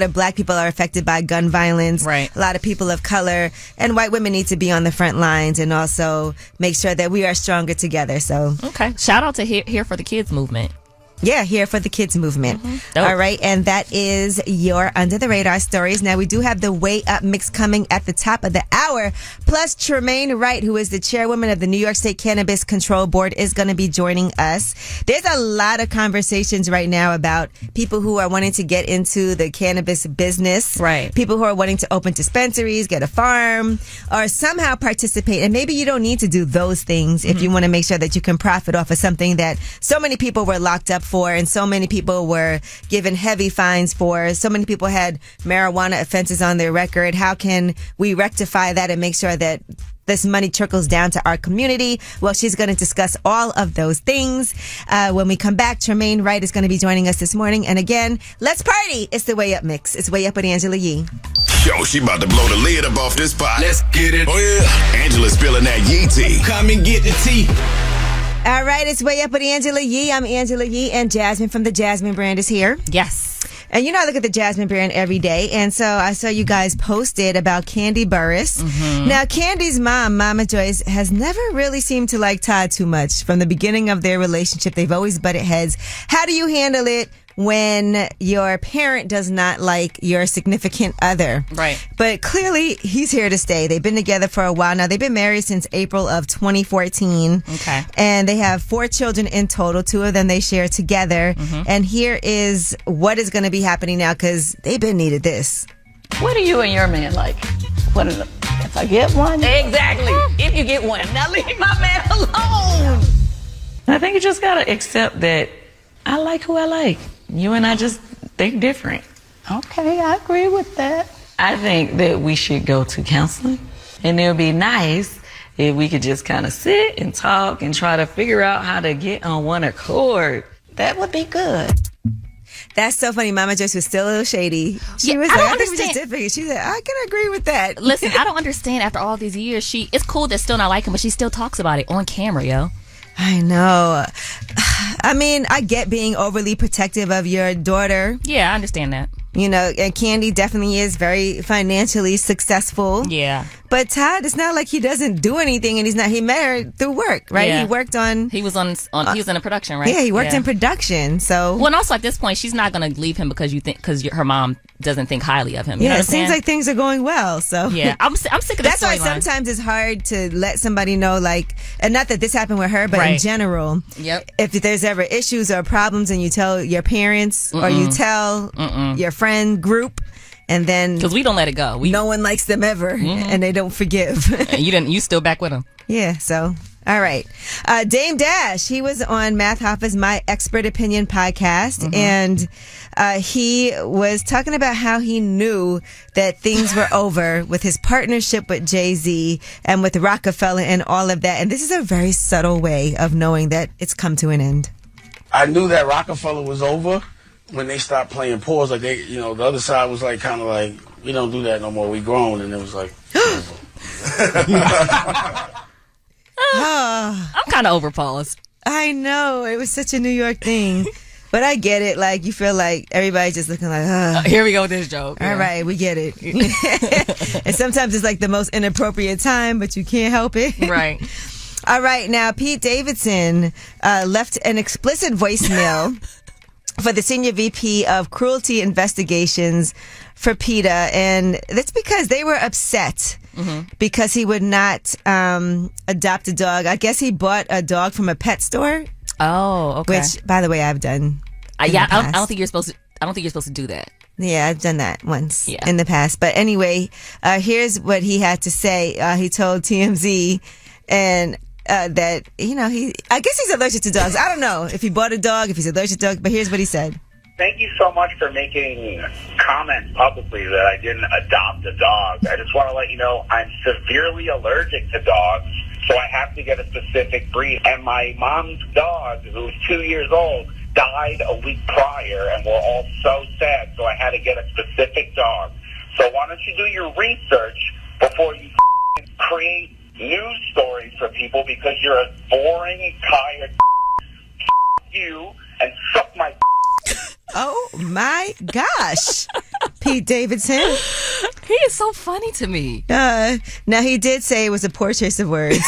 of black people are affected by gun violence. Right. A lot of people of color and white women need to be on the front lines and also make sure that we are stronger together. So. Okay. Shout out to Here for the Kids movement. Yeah, Here for the Kids movement. All right. And that is your Under the Radar stories. Now, we do have the Way Up mix coming at the top of the hour. Plus, Tremaine Wright, who is the chairwoman of the New York State Cannabis Control Board, is going to be joining us. There's a lot of conversations right now about people who are wanting to get into the cannabis business. Right. People who are wanting to open dispensaries, get a farm, or somehow participate. And maybe you don't need to do those things if you want to make sure that you can profit off of something that so many people were locked up for, and so many people were given heavy fines for. So many people had marijuana offenses on their record. How can we rectify that and make sure that this money trickles down to our community? Well, she's going to discuss all of those things. When we come back, Tremaine Wright is going to be joining us this morning. And again, let's party. It's the Way Up Mix. It's Way Up with Angela Yee. Yo, she about to blow the lid up off this pot. Let's get it. Oh, yeah. Angela's spilling that Yee tea. Come and get the tea. All right, it's Way Up with Angela Yee. I'm Angela Yee, and Jasmine from the Jasmine brand is here. Yes. And you know I look at the Jasmine brand every day, and so I saw you guys posted about Candy Burris. Now, Candy's mom, Mama Joyce, has never really seemed to like Todd too much. From the beginning of their relationship, they've always butted heads. How do you handle it when your parent does not like your significant other? Right. But clearly, he's here to stay. They've been together for a while now. They've been married since April of 2014. Okay. And they have 4 children in total. 2 of them they share together. And here is what is going to be happening now, because they've been needed this. What are you and your man like? What is it? If I get one? Exactly. If you get one. Now leave my man alone. I think you just got to accept that I like who I like. You and I just think different. Okay, I agree with that. I think that we should go to counseling. And it would be nice if we could just kind of sit and talk and try to figure out how to get on one accord. That would be good. That's so funny. Mama Joyce was still a little shady. She was I like, don't I think we just understand. different. She said, I can agree with that. Listen, I don't understand after all these years. It's cool that still not like him, but she still talks about it on camera, yo. I know. I mean, I get being overly protective of your daughter. Yeah, I understand that. You know, and Candy definitely is very financially successful. Yeah. But Todd, it's not like he doesn't do anything, and he met her through work, right? Yeah. He worked on. He was he was in a production, right? Yeah, he worked in production. So. Well, and also at this point, she's not going to leave him because her mom doesn't think highly of him. You know Yeah, what it I'm saying? seems like things are going well. So. Yeah, I'm sick of this That's why storyline. sometimes it's hard to let somebody know, like, and not that this happened with her, but in general. Yep. If there's ever issues or problems, and you tell your parents or you tell your friend group. And then, because we don't let it go, no one likes them ever, and they don't forgive. And you still back with them. Yeah. So, all right. Dame Dash, he was on Math Hoffa's My Expert Opinion podcast, and he was talking about how he knew that things were over with his partnership with Jay-Z and with Rockefeller and all of that. And this is a very subtle way of knowing that it's come to an end. I knew that Rockefeller was over when they stopped playing pause. Like the other side was like kind of like, we don't do that no more. We grown, and it was like. I'm kind of over pause. I know, it was such a New York thing, but I get it. Like, you feel like everybody's just looking like, here we go with this joke. All right, we get it. And sometimes it's like the most inappropriate time, but you can't help it. Right. All right, now Pete Davidson left an explicit voicemail for the senior VP of Cruelty Investigations for PETA, and that's because they were upset because he would not adopt a dog. I guess he bought a dog from a pet store. Oh, okay. Which, by the way, I've done. I don't think you're supposed to. I don't think you're supposed to do that. Yeah, I've done that once in the past. But anyway, here's what he had to say. He told TMZ and. That, I guess he's allergic to dogs. I don't know if he bought a dog, if he's allergic to dogs, but here's what he said. Thank you so much for making comments publicly that I didn't adopt a dog. I just want to let you know I'm severely allergic to dogs, so I have to get a specific breed. And my mom's dog, who's 2 years old, died a week prior, and we're all so sad, so I had to get a specific dog. So why don't you do your research before you create news stories for people, because you're a boring, tired you, and suck my Oh my gosh. Pete Davidson. He is so funny to me. Now, he did say it was a poor choice of words.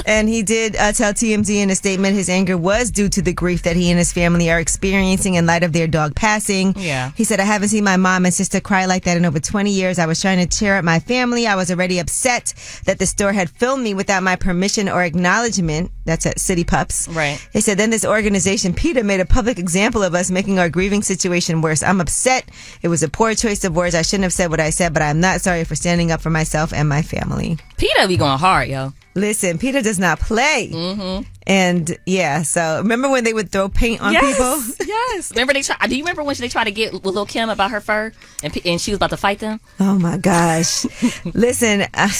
And he did tell TMZ in a statement his anger was due to the grief that he and his family are experiencing in light of their dog passing. Yeah. He said, I haven't seen my mom and sister cry like that in over 20 years. I was trying to cheer up my family. I was already upset that the store had filmed me without my permission or acknowledgement. That's at City Pups. Right. He said, then this organization, PETA, made a public example of us, making our grieving situation worse. I'm upset. It was a poor choice of words. I shouldn't have said what I said, but I'm not sorry for standing up for myself and my family. PETA be going hard, yo. Listen, PETA does does not play. Mm-hmm. And yeah, so remember when they would throw paint on people? Yes. Remember do you remember when they tried to get with Lil' Kim about her fur and she was about to fight them? Oh my gosh. Listen, I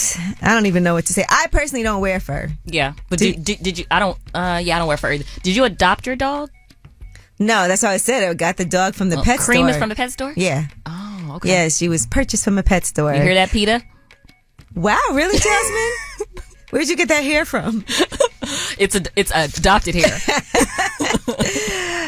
don't even know what to say. I personally don't wear fur. Yeah. But did you I don't wear fur either. Did you adopt your dog? No, that's what I said. I got the dog from the pet store. Cream is from the pet store? Yeah. Oh, okay. Yeah, she was purchased from a pet store. You hear that, PETA? Wow, really, Jasmine? Where'd you get that hair from? It's adopted hair.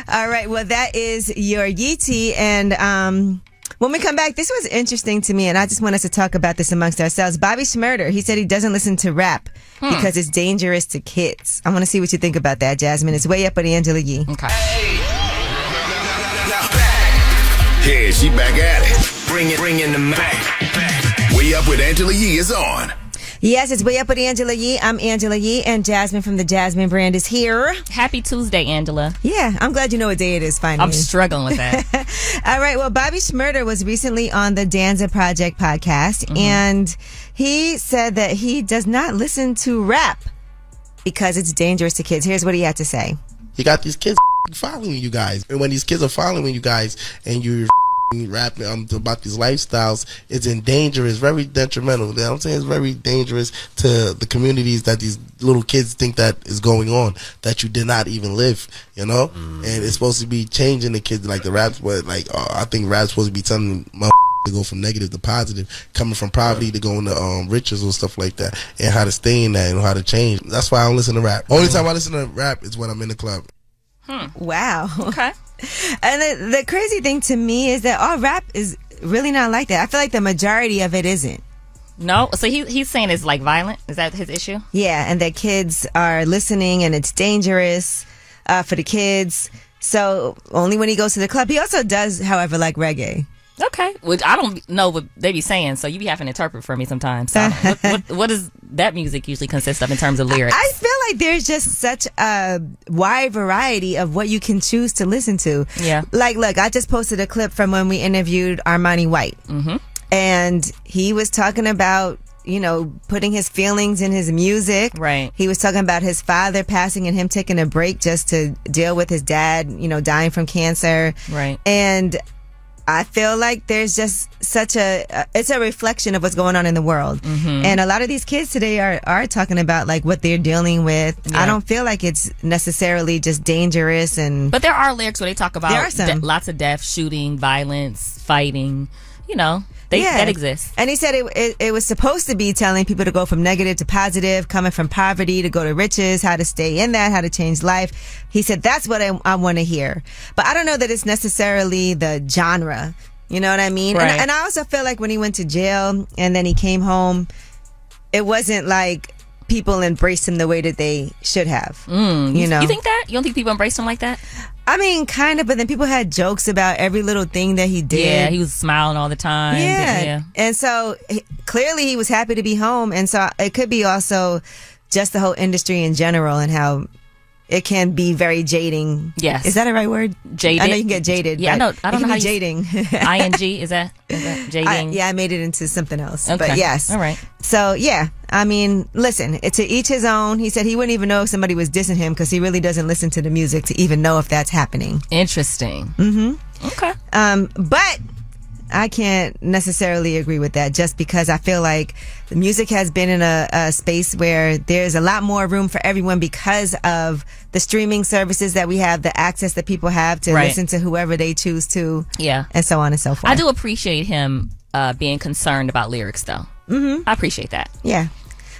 All right, well, that is your Yeetie. And when we come back, this was interesting to me, and I just want us to talk about this amongst ourselves. Bobby Shmurda, he said he doesn't listen to rap because it's dangerous to kids. I want to see what you think about that, Jasmine. It's way up with Angela Yee. Okay. Yeah, she back at it. Bring in the Mac. Way Up with Angela Yee is on. Yes, it's Way Up with Angela Yee. I'm Angela Yee, and Jasmine from the Jasmine brand is here. Happy Tuesday, Angela. Yeah, I'm glad you know what day it is finally. I'm struggling with that. All right, well, Bobby Shmurda was recently on the Danza Project podcast, and he said that he does not listen to rap because it's dangerous to kids. Here's what he had to say. You got these kids following you guys, and when these kids are following you guys and you're rapping about these lifestyles, it's in danger. It's very detrimental. You know what I'm saying? It's very dangerous to the communities that these little kids think that is going on, that you did not even live, you know? And it's supposed to be changing the kids, like the raps, but like I think rap's supposed to be telling them to go from negative to positive, coming from poverty to going to riches or stuff like that, and how to stay in that and how to change. That's why I don't listen to rap. Only time I listen to rap is when I'm in the club. Wow. Okay. And the crazy thing to me is that all rap is really not like that. I feel like the majority of it isn't. No? So he's saying it's like violent? Is that his issue? Yeah, and that kids are listening and it's dangerous for the kids. So only when he goes to the club. He also does, however, like reggae. Okay. Which I don't know what they be saying, so you be having to interpret for me sometimes. So what does that music usually consist of in terms of lyrics? I feel like there's just such a wide variety of what you can choose to listen to. Yeah. Like, look, I just posted a clip from when we interviewed Armani White. Mm-hmm. And he was talking about, you know, putting his feelings in his music. Right. He was talking about his father passing and him taking a break just to deal with his dad, you know, dying from cancer. Right. And I feel like there's just such it's a reflection of what's going on in the world. Mm-hmm. And a lot of these kids today are talking about like what they're dealing with. Yeah. I don't feel like it's necessarily just dangerous. But there are lyrics where they talk about there are some. Lots of death, shooting, violence, fighting, you know. That exists. And he said it was supposed to be telling people to go from negative to positive, coming from poverty to go to riches, how to stay in that, how to change life. He said that's what I want to hear. But I don't know that it's necessarily the genre. You know what I mean? Right. And I also feel like when he went to jail and then he came home, it wasn't like people embraced him the way that they should have. You know? You think that? You don't think people embraced him like that? I mean, kind of, but then people had jokes about every little thing that he did. Yeah, he was smiling all the time. Yeah. And so clearly he was happy to be home. And so it could be also just the whole industry in general and how it can be very jading. Yes. Is that a right word? Jaded. I know you can get jaded. Yeah, I don't know how jading. ING, is that jading? I made it into something else. Okay. But yes. All right. So yeah, I mean, listen, to each his own. He said he wouldn't even know if somebody was dissing him because he really doesn't listen to the music to even know if that's happening. Interesting. Mm-hmm. Okay. But I can't necessarily agree with that just because I feel like the music has been in a space where there's a lot more room for everyone because of the streaming services that we have, the access that people have to listen to whoever they choose to. Yeah. And so on and so forth. I do appreciate him being concerned about lyrics, though. I appreciate that. Yeah.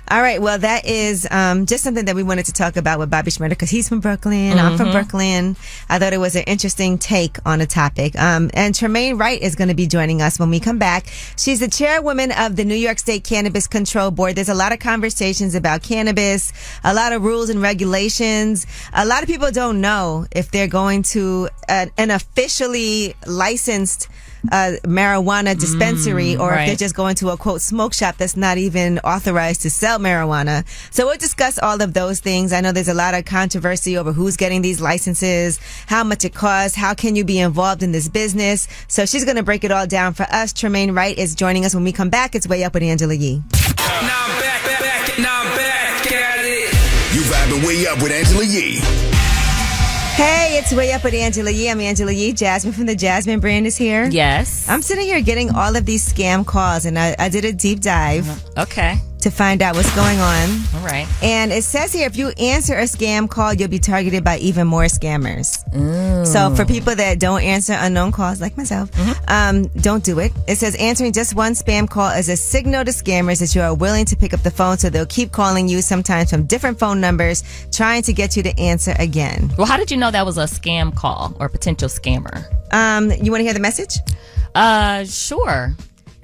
All right. Well, that is just something that we wanted to talk about with Bobby Shmurda because he's from Brooklyn. I'm from Brooklyn. I thought it was an interesting take on a topic. And Tremaine Wright is going to be joining us when we come back. She's the chairwoman of the New York State Cannabis Control Board. There's a lot of conversations about cannabis, a lot of rules and regulations. A lot of people don't know if they're going to an officially licensed marijuana dispensary or if they're just going to a quote smoke shop that's not even authorized to sell marijuana. So we'll discuss all of those things. I know there's a lot of controversy over who's getting these licenses, how much it costs, how can you be involved in this business. So she's going to break it all down for us. Tremaine Wright is joining us when we come back. It's Way Up with Angela Yee. Now I'm back at it. vibing way up with Angela Yee. Hey, it's Way Up with Angela Yee. I'm Angela Yee. Jasmine from the Jasmine brand is here. Yes. I'm sitting here getting all of these scam calls, and I did a deep dive. Okay. To find out what's going on. All right. And it says here, if you answer a scam call, you'll be targeted by even more scammers. Ooh. So for people that don't answer unknown calls, like myself, don't do it. It says answering just one spam call is a signal to scammers that you are willing to pick up the phone, so they'll keep calling you, sometimes from different phone numbers, trying to get you to answer again. Well, how did you know that was a scam call or potential scammer? You want to hear the message? Sure.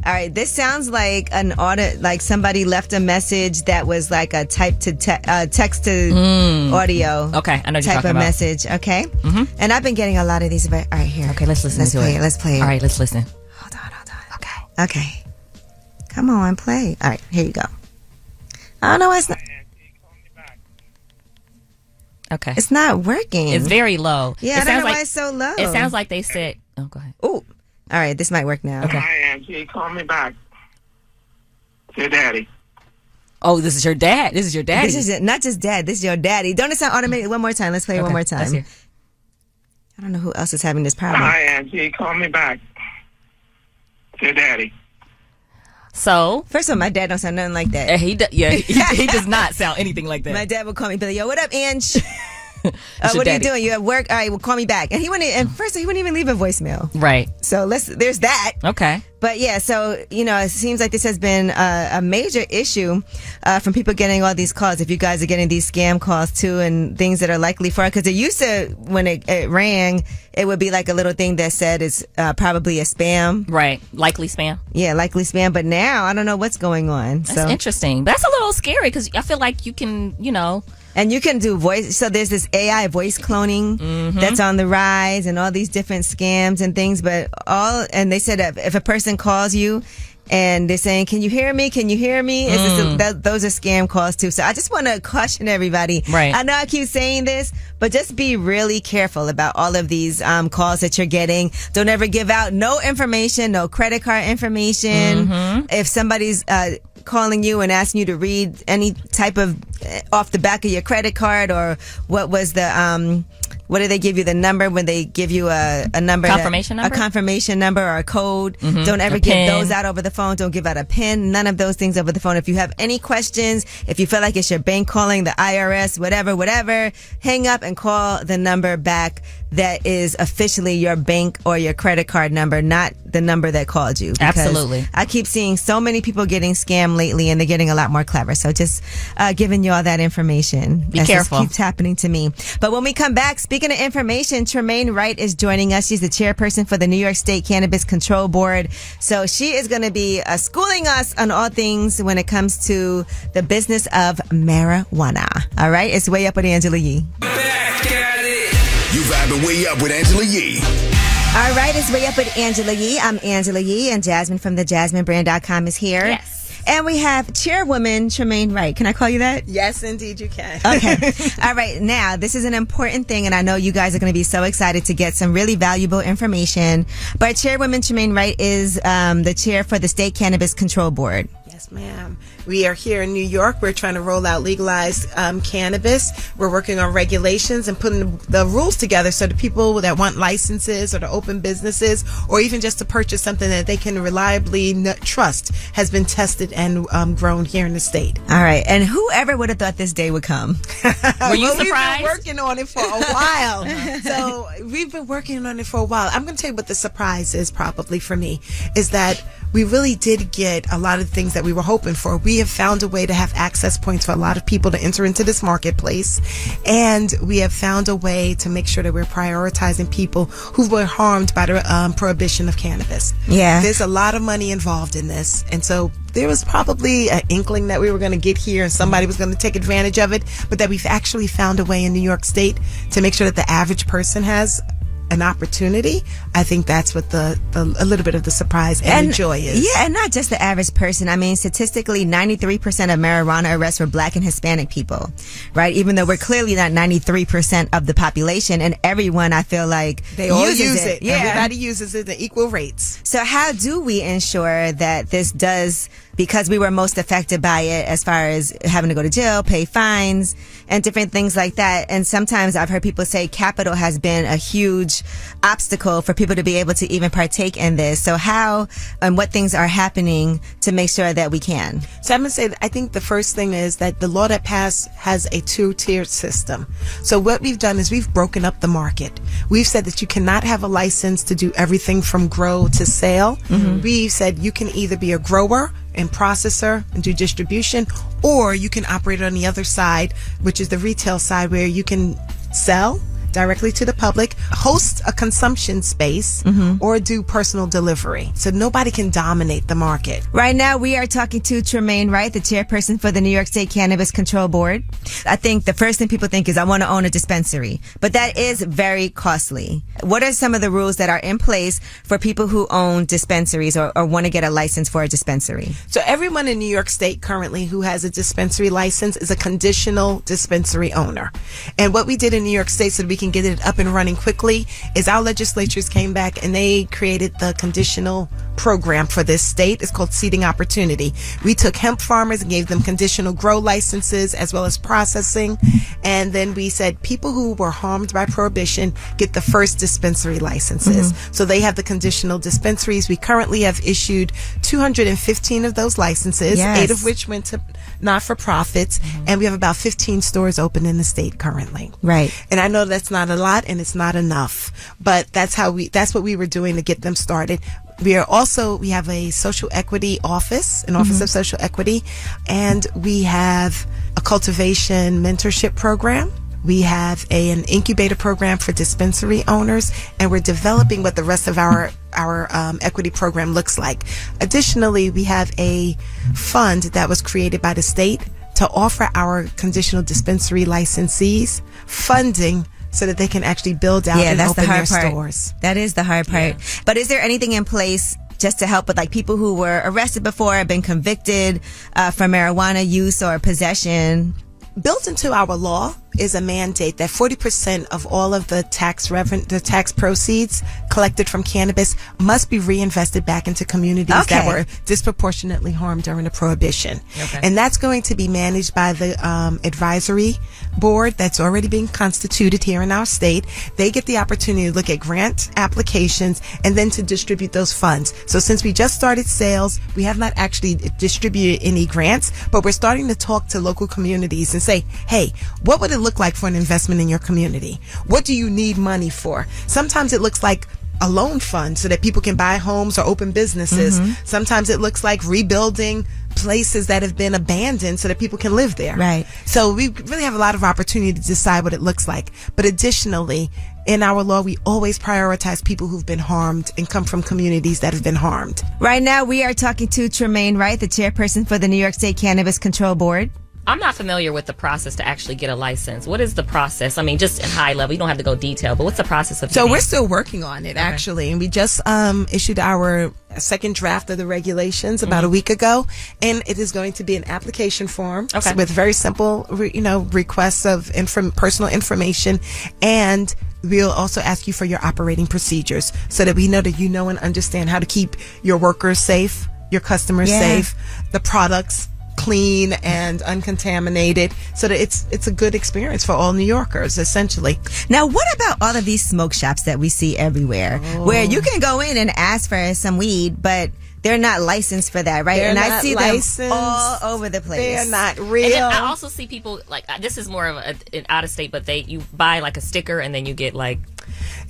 All right, this sounds like an audit, like somebody left a message that was like a type to text to audio. Okay, I know what you're type talking of about. message. Okay, and I've been getting a lot of these. All right, here. Okay, let's listen to play it. Let's play it. All right, let's listen. Hold on. Okay, come on, play. All right, here you go. I don't know why it's not. Okay, it's not working. It's very low. Yeah, I don't know why it's so low. It sounds like they said. Oh, go ahead. Oh. All right, this might work now. Okay. Hi, Angie. Call me back. It's your daddy. Oh, this is your dad. This is your daddy. This is not just dad. This is your daddy. Don't it sound automated? One more time. Let's play it one more time. Let's hear. I don't know who else is having this problem. Hi, Angie. Call me back. It's your daddy. So, first of all, my dad don't sound nothing like that. He does not sound anything like that. My dad would call me, be like, yo, what up, Ange? What are you doing? You at work? All right, well, call me back. And he wouldn't even leave a voicemail. Right. So there's that. Okay. But yeah, so, it seems like this has been a major issue from people getting all these calls. If you guys are getting these scam calls too, and things that are likely fraud, because it used to, when it rang, it would be like a little thing that said it's probably a spam. Right. Likely spam. Yeah, likely spam. But now I don't know what's going on. That's interesting. That's a little scary because I feel like you can, And you can do voice. So there's this AI voice cloning that's on the rise, and all these different scams and things. And they said if a person calls you and they're saying, "Can you hear me? Can you hear me?" Those are scam calls too. So I just want to caution everybody. Right. I know I keep saying this, but just be really careful about all of these calls that you're getting. Don't ever give out no information, no credit card information. If somebody's calling you and asking you to read any type of off the back of your credit card, or what was the what do they give you the number when they give you a number? Confirmation number? A confirmation number or a code. Don't ever give those out over the phone. Don't give out a PIN. None of those things over the phone. If you have any questions, if you feel like it's your bank calling, the IRS, whatever, hang up and call the number back that is officially your bank or your credit card number, not the number that called you. Absolutely. I keep seeing so many people getting scammed lately, and they're getting a lot more clever. So just giving you all that information. Be careful. This keeps happening to me. But when we come back, speaking of information, Tremaine Wright is joining us. She's the chairperson for the New York State Cannabis Control Board. So she is going to be schooling us on all things when it comes to the business of marijuana. All right? It's Way Up with Angela Yee. You vibing way up with Angela Yee. All right, it's Way Up with Angela Yee. I'm Angela Yee, and Jasmine from the JasmineBrand.com is here. Yes. And we have Chairwoman Tremaine Wright. Can I call you that? Yes, indeed you can. Okay. All right. Now, this is an important thing, and I know you guys are going to be so excited to get some really valuable information. But Chairwoman Tremaine Wright is the chair for the State Cannabis Control Board. Yes, ma'am. We are here in New York. We're trying to roll out legalized cannabis. We're working on regulations and putting the rules together so the people that want licenses or to open businesses or even just to purchase something that they can reliably trust has been tested and grown here in the state. All right. And whoever would have thought this day would come? Were you surprised? We've been working on it for a while. So we've been working on it for a while. I'm going to tell you what the surprise is probably for me is that we really did get a lot of things that we were hoping for. We have found a way to have access points for a lot of people to enter into this marketplace. And we have found a way to make sure that we're prioritizing people who were harmed by the prohibition of cannabis. Yeah. There's a lot of money involved in this. And so there was probably an inkling that we were going to get here and somebody was going to take advantage of it, but that we've actually found a way in New York State to make sure that the average person has an opportunity. I think that's what a little bit of the surprise and the joy is. Yeah, and not just the average person. I mean, statistically, 93% of marijuana arrests were Black and Hispanic people, right? Even though we're clearly not 93% of the population, and everyone, I feel like, they all use it. Yeah. Everybody uses it at equal rates. So how do we ensure that this does because we were most affected by it as far as having to go to jail, pay fines, and different things like that. And sometimes I've heard people say capital has been a huge obstacle for people to be able to even partake in this. So how and what things are happening to make sure that we can? So I'm going to say, I think the first thing is that the law that passed has a two-tiered system. So what we've done is we've broken up the market. We've said that you cannot have a license to do everything from grow to sale. We've said you can either be a grower and processor and do distribution, or you can operate on the other side, which is the retail side, where you can sell directly to the public, host a consumption space, or do personal delivery. So nobody can dominate the market. Right now, we are talking to Tremaine Wright, the chairperson for the New York State Cannabis Control Board. I think the first thing people think is, I want to own a dispensary, but that is very costly. What are some of the rules that are in place for people who own dispensaries or want to get a license for a dispensary? So everyone in New York State currently who has a dispensary license is a conditional dispensary owner. And what we did in New York State so that we can get it up and running quickly is our legislatures came back and they created the conditional program for this state. It's called Seeding Opportunity. We took hemp farmers and gave them conditional grow licenses as well as processing. And then we said people who were harmed by prohibition get the first dispensary licenses. So they have the conditional dispensaries. We currently have issued 215 of those licenses, 8 of which went to not-for-profits, and we have about 15 stores open in the state currently. Right. And I know that's not a lot and it's not enough, but that's what we were doing to get them started. We have a social equity office, an office of social equity, and we have a cultivation mentorship program. We have an incubator program for dispensary owners, and we're developing what the rest of our equity program looks like. Additionally, we have a fund that was created by the state to offer our conditional dispensary licensees funding so that they can actually build out and open their stores. That is the hard part. But is there anything in place just to help with like people who were arrested before, have been convicted for marijuana use or possession? Built into our law is a mandate that 40% of all of the tax proceeds collected from cannabis must be reinvested back into communities that were disproportionately harmed during the prohibition. And that's going to be managed by the advisory board that's already being constituted here in our state. They get the opportunity to look at grant applications and then to distribute those funds. So since we just started sales, we have not actually distributed any grants, but we're starting to talk to local communities and say, hey, what would it look like for an investment in your community? What do you need money for? Sometimes it looks like a loan fund so that people can buy homes or open businesses. Sometimes it looks like rebuilding places that have been abandoned so that people can live there. Right. So we really have a lot of opportunity to decide what it looks like. But additionally, in our law, we always prioritize people who've been harmed and come from communities that have been harmed. Right now, we are talking to Tremaine Wright, the chairperson for the New York State Cannabis Control Board. I'm not familiar with the process to actually get a license. What is the process? I mean, just in high level, you don't have to go detail, but what's the process of So we're still working on it, actually. And we just issued our second draft of the regulations about a week ago. And it is going to be an application form with very simple, requests of personal information. And we'll also ask you for your operating procedures so that we know that you know and understand how to keep your workers safe, your customers safe, the products clean and uncontaminated, so that it's a good experience for all New Yorkers, essentially. Now, what about all of these smoke shops that we see everywhere, where you can go in and ask for some weed, but they're not licensed for that, right? They're I see licensed. them all over the place. They're not real. And then I also see people, like, this is more of an out of state, but you buy like a sticker and then you get like...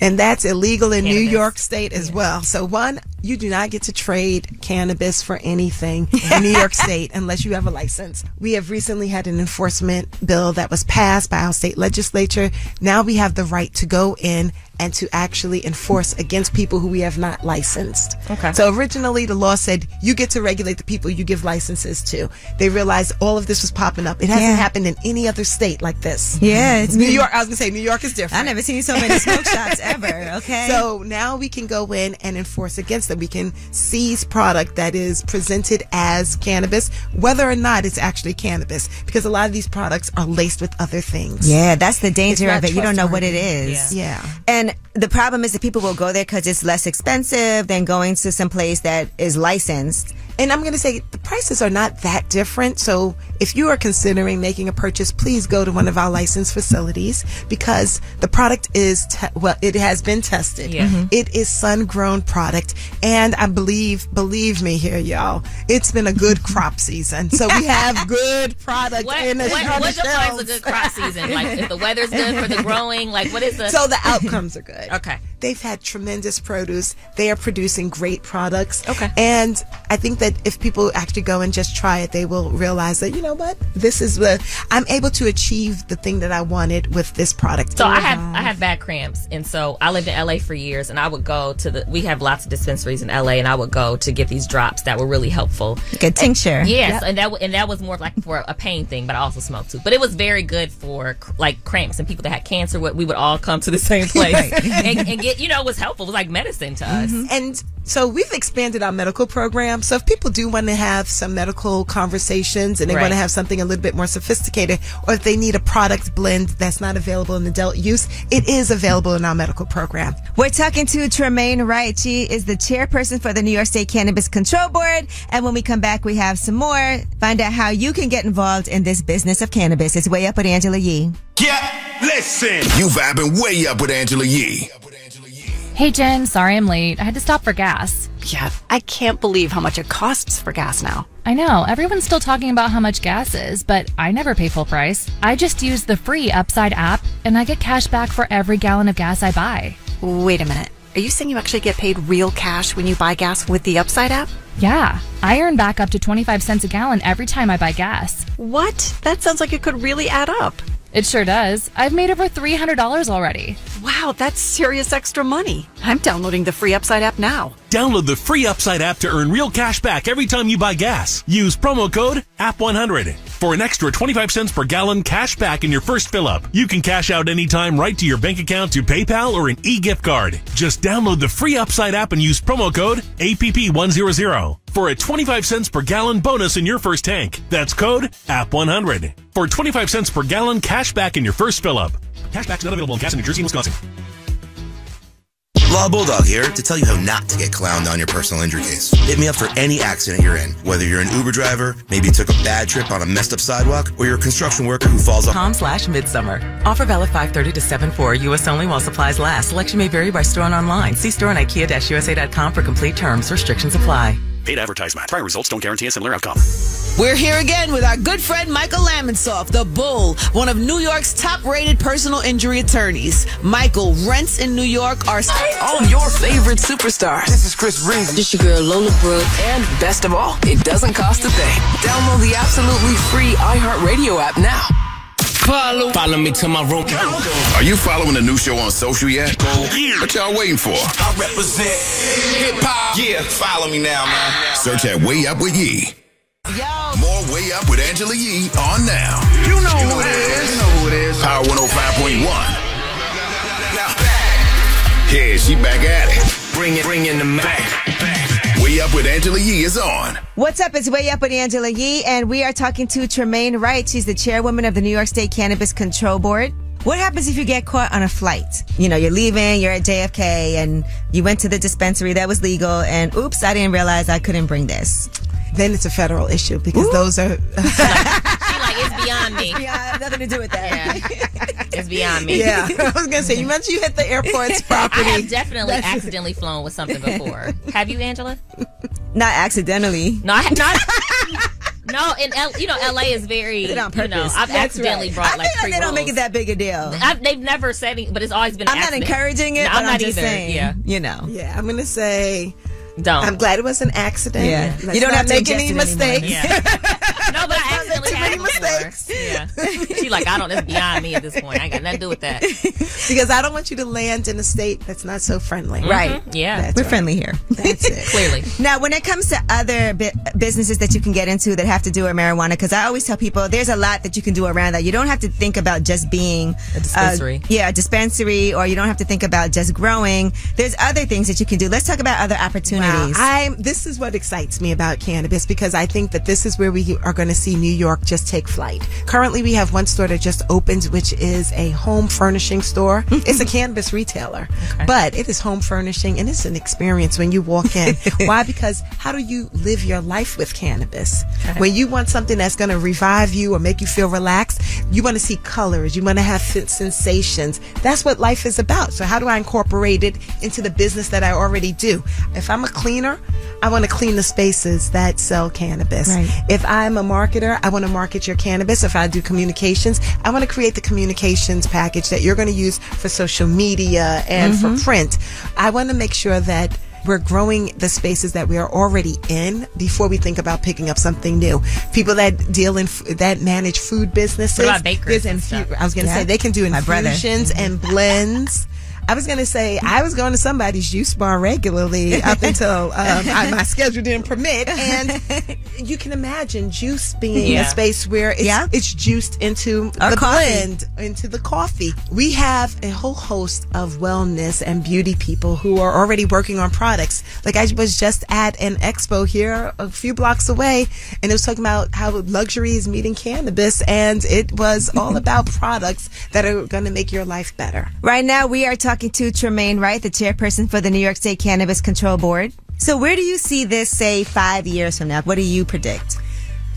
And that's illegal in New York State as well. So one, you do not get to trade cannabis for anything in New York State unless you have a license. We have recently had an enforcement bill that was passed by our state legislature. Now we have the right to go in and to actually enforce against people who we have not licensed. So originally the law said you get to regulate the people you give licenses to. They realized all of this was popping up. It hasn't happened in any other state like this. It's New York. I was going to say New York is different. I've never seen so many smoke shops ever. So now we can go in and enforce against them. We can seize product that is presented as cannabis, whether or not it's actually cannabis, because a lot of these products are laced with other things. Yeah, that's the danger of it. You don't know what it is. And And the problem is that people will go there because it's less expensive than going to some place that is licensed. And I'm going to say the prices are not that different. So if you are considering making a purchase, please go to one of our licensed facilities because the product is, it has been tested. Yeah. Mhm. It is sun-grown product. And I believe me here, y'all, it's been a good crop season. So we have good product in the what defines a good crop season? Like if the weather's good for the growing, like what is the... So the outcomes are good. Okay. They've had tremendous produce. They are producing great products. Okay. And I think that if people actually go and just try it, they will realize that, you know what, this is I'm able to achieve the thing that I wanted with this product. So I have back cramps, and so I lived in LA for years, and I would go to we have lots of dispensaries in LA, and I would go to get these drops that were really helpful. Like a tincture. Yes, and that was more like for a pain thing, but I also smoked too. But it was very good for like cramps and people that had cancer. We would all come to the same place and get, it was helpful. It was like medicine to us. And so we've expanded our medical program. So if people do want to have some medical conversations and they want to have something a little bit more sophisticated, or if they need a product blend that's not available in adult use, it is available in our medical program. We're talking to Tremaine Wright. She is the chairperson for the New York State Cannabis Control Board. And when we come back, we have some more. Find out how you can get involved in this business of cannabis. It's Way Up with Angela Yee. Yeah, listen. You vibing Way Up with Angela Yee. Hey Jen, sorry I'm late. I had to stop for gas. Yeah, I can't believe how much it costs for gas now. I know, everyone's still talking about how much gas is, but I never pay full price. I just use the free Upside app, and I get cash back for every gallon of gas I buy. Wait a minute. Are you saying you actually get paid real cash when you buy gas with the Upside app? Yeah, I earn back up to 25 cents a gallon every time I buy gas. What? That sounds like it could really add up. It sure does. I've made over $300 already. Wow, that's serious extra money. I'm downloading the free Upside app now. Download the free Upside app to earn real cash back every time you buy gas. Use promo code APP100 for an extra 25 cents per gallon cash back in your first fill up. You can cash out anytime right to your bank account, to PayPal, or an e-gift card. Just download the free Upside app and use promo code APP100 for a 25 cents per gallon bonus in your first tank. That's code APP100 for 25 cents per gallon cash back in your first fill up. Cashback's not available in gas in New Jersey and Wisconsin. Law Bulldog here to tell you how not to get clowned on your personal injury case. Hit me up for any accident you're in. Whether you're an Uber driver, maybe you took a bad trip on a messed up sidewalk, or you're a construction worker who falls off. .com/midsummer. Offer valid 5/30 to 7/4. U.S. only while supplies last. Selection may vary by store and online. See store on IKEA-USA.com for complete terms. Restrictions apply. Paid advertisement. Prior results don't guarantee a similar outcome. We're here again with our good friend Michael Lamonsoff, the Bull, one of New York's top-rated personal injury attorneys. Michael, rents in New York are all your favorite superstars. This is Chris Breezy. This your girl Lola Brooke. And best of all, it doesn't cost a thing. Download the absolutely free iHeartRadio app now. Follow me to my room. Are you following the new show on social yet? What y'all waiting for? I represent hip-hop. Yeah, follow me now, man. Search at Way Up with Yee. More Way Up with Angela Yee on now. You know who it is. You know who it is. Power 105.1. Yeah, she back at it. Bring in the Mac. Way Up with Angela Yee is on. What's up? It's Way Up with Angela Yee, and we are talking to Tremaine Wright. She's the chairwoman of the New York State Cannabis Control Board. What happens if you get caught on a flight? You know, you're leaving, you're at JFK, and you went to the dispensary that was legal, and oops, I didn't realize I couldn't bring this. Then it's a federal issue because those are... It's beyond me. Yeah, nothing to do with that. Yeah. It's beyond me. Yeah, I was gonna say, you mentioned you hit the airport's property. I have definitely accidentally flown with something before. Have you, Angela? Not accidentally. No, I have not. No, in LA is very, I've accidentally brought like pre-rolls. They don't make it that big a deal. They've never said it, but it's always been an I'm accident. not encouraging it, No, but I'm not just either. saying, Yeah. you know. Yeah, I'm gonna say... Don't. I'm glad it was an accident. Yeah. Let's You don't not have to make ingest any it mistakes. Yeah. No, but I accidentally Too had many it before. Yeah. She like, that's beyond me at this point. I ain't got nothing to do with that. Because I don't want you to land in a state that's not so friendly. Mm-hmm. Right. Yeah. That's We're right. friendly here. That's it. Clearly. Now, when it comes to other businesses that you can get into that have to do with marijuana, because I always tell people there's a lot that you can do around that. You don't have to think about just being A dispensary. a dispensary, or you don't have to think about just growing. There's other things that you can do. Let's talk about other opportunities. Wow. This is what excites me about cannabis, because I think that this is where we are going to see New York just take flight. Wright. Currently, we have one store that just opened, which is a home furnishing store. It's a cannabis retailer, but it is home furnishing, and it's an experience when you walk in. Why? Because how do you live your life with cannabis? When you want something that's going to revive you or make you feel relaxed, you want to see colors, you want to have sensations. That's what life is about. So how do I incorporate it into the business that I already do? If I'm a cleaner, I want to clean the spaces that sell cannabis. If I'm a marketer, I want to market your cannabis. If I do communications, I want to create the communications package that you're going to use for social media and for print. I want to make sure that we're growing the spaces that we are already in before we think about picking up something new. People that deal in that manage food businesses. What about bakers and stuff? I was going to say they can do infusions and blends. I was going to say, I was going to somebody's juice bar regularly up until my schedule didn't permit. And you can imagine juice being a space where it's juiced into the blend, into the coffee. We have a whole host of wellness and beauty people who are already working on products. Like I was just at an expo here a few blocks away, and it was talking about how luxury is meeting cannabis, and it was all about products that are going to make your life better. Right now, we are talking to Tremaine Wright, the chairperson for the New York State Cannabis Control Board. So where do you see this, say, 5 years from now? What do you predict?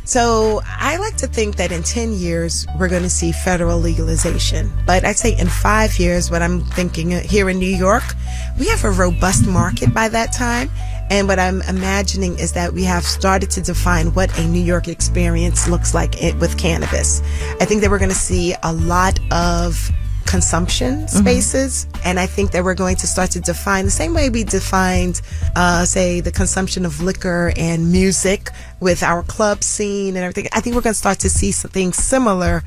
So I like to think that in 10 years, we're going to see federal legalization. But I'd say in 5 years, what I'm thinking here in New York, we have a robust market by that time. And what I'm imagining is that we have started to define what a New York experience looks like with cannabis. I think that we're going to see a lot of consumption spaces, and I think that we're going to start to define the same way we defined, say, the consumption of liquor and music with our club scene and everything. I think we're going to start to see something similar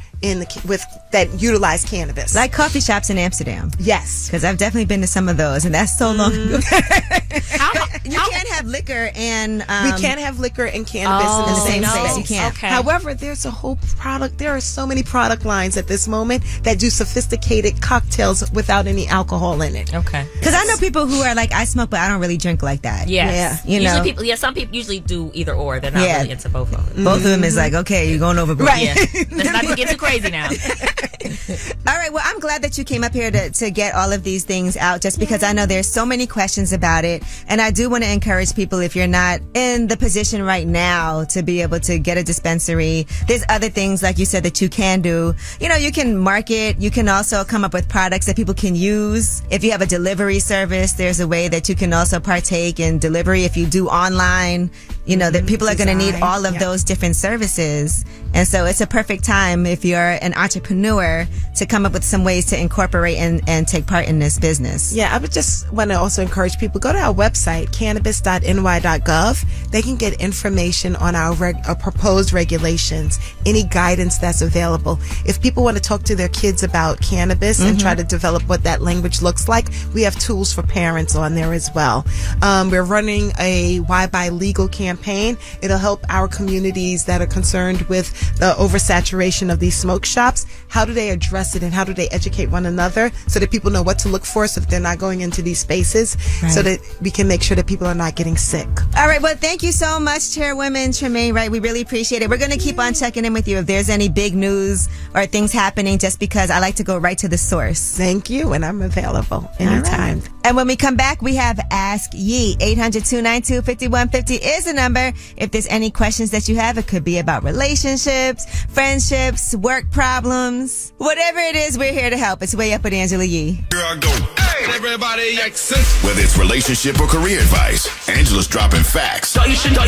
with that utilize cannabis, like coffee shops in Amsterdam. Yes, because I've definitely been to some of those, and that's so long ago. You can't have liquor and we can't have liquor and cannabis in the same space. You can't. However, there's a whole product. There are so many product lines at this moment that do sophisticated cocktails without any alcohol in it. Because I know people who are like, I smoke, but I don't really drink like that. You know, some people usually do either or. They're not really into both of them. Both of them is like, okay, you're going overboard. Let's not get too crazy now. All right. Well, I'm glad that you came up here to get all of these things out, just because I know there's so many questions about it. And I do want to encourage people, if you're not in the position right now to be able to get a dispensary, there's other things, like you said, that you can do. You know, you can market. You can also come up with products that people can use. If you have a delivery service, there's a way that you can also partake in delivery. If you do online, you know, that people are going to need all of those different services. And so it's a perfect time, if you're an entrepreneur, to come up with some ways to incorporate and take part in this business. Yeah, I would just want to also encourage people, go to our website, cannabis.ny.gov. They can get information on our proposed regulations, any guidance that's available. If people want to talk to their kids about cannabis and try to develop what that language looks like, we have tools for parents on there as well. We're running a Why Buy Legal campaign. It'll help our communities that are concerned with the oversaturation of these smoke shops. How do they address it, and how do they educate one another so that people know what to look for, so that they're not going into these spaces, so that we can make sure that people are not getting sick. All right. Well, thank you so much, Chairwoman Tremaine Wright. We really appreciate it. We're going to keep on checking in with you if there's any big news or things happening, just because I like to go right to the source. Thank you, and I'm available anytime. Right. And when we come back, we have Ask Ye. 800-292-5150 is the number. If there's any questions that you have, it could be about relationships, friendships, work problems, whatever it is, we're here to help. It's Way Up with Angela Yee. Here I go. Hey, everybody, whether it's relationship or career advice, Angela's dropping facts. You should know.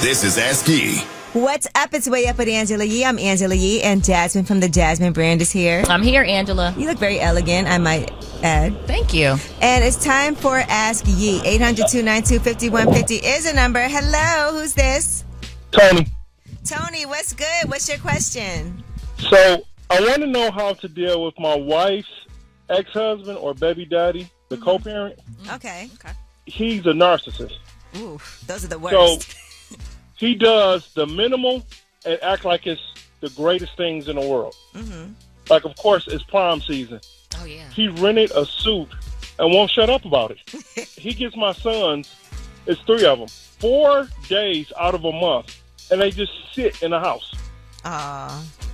This is Ask Ye. What's up? It's Way Up with Angela Yee. I'm Angela Yee, and Jasmine from the Jasmine brand is here. I'm here, Angela. You look very elegant, I might add. Thank you. And it's time for Ask Yee. 800-292-5150 is a number. Hello, who's this? Tony. Tony, what's good? What's your question? So, I want to know how to deal with my wife's ex-husband or baby daddy, the co-parent. Okay. He's a narcissist. Ooh, those are the worst. So, he does the minimal and act like it's the greatest things in the world. Like, of course, it's prom season. Oh, yeah. He rented a suit and won't shut up about it. He gives my sons, it's 3 of them, 4 days out of a month, and they just sit in the house.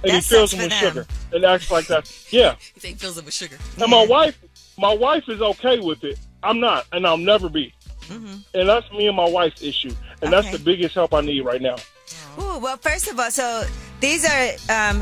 and he fills them with sugar and acts like that. Yeah. He think he fills them with sugar. And my wife is okay with it. I'm not, and I'll never be. Mm-hmm. And that's me and my wife's issue, and that's the biggest help I need right now. Ooh, well, first of all, so these are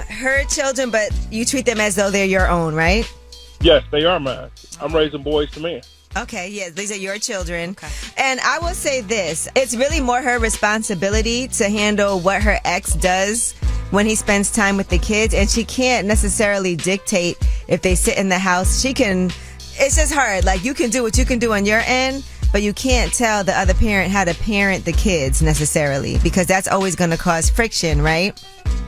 her children, but you treat them as though they're your own, right? Yes, they are mine. I'm raising boys to men. Okay, yeah, these are your children. Okay. And I will say this, it's really more her responsibility to handle what her ex does when he spends time with the kids, and she can't necessarily dictate if they sit in the house. She can, it's just hard. Like, you can do what you can do on your end, but you can't tell the other parent how to parent the kids necessarily, because that's always going to cause friction, right?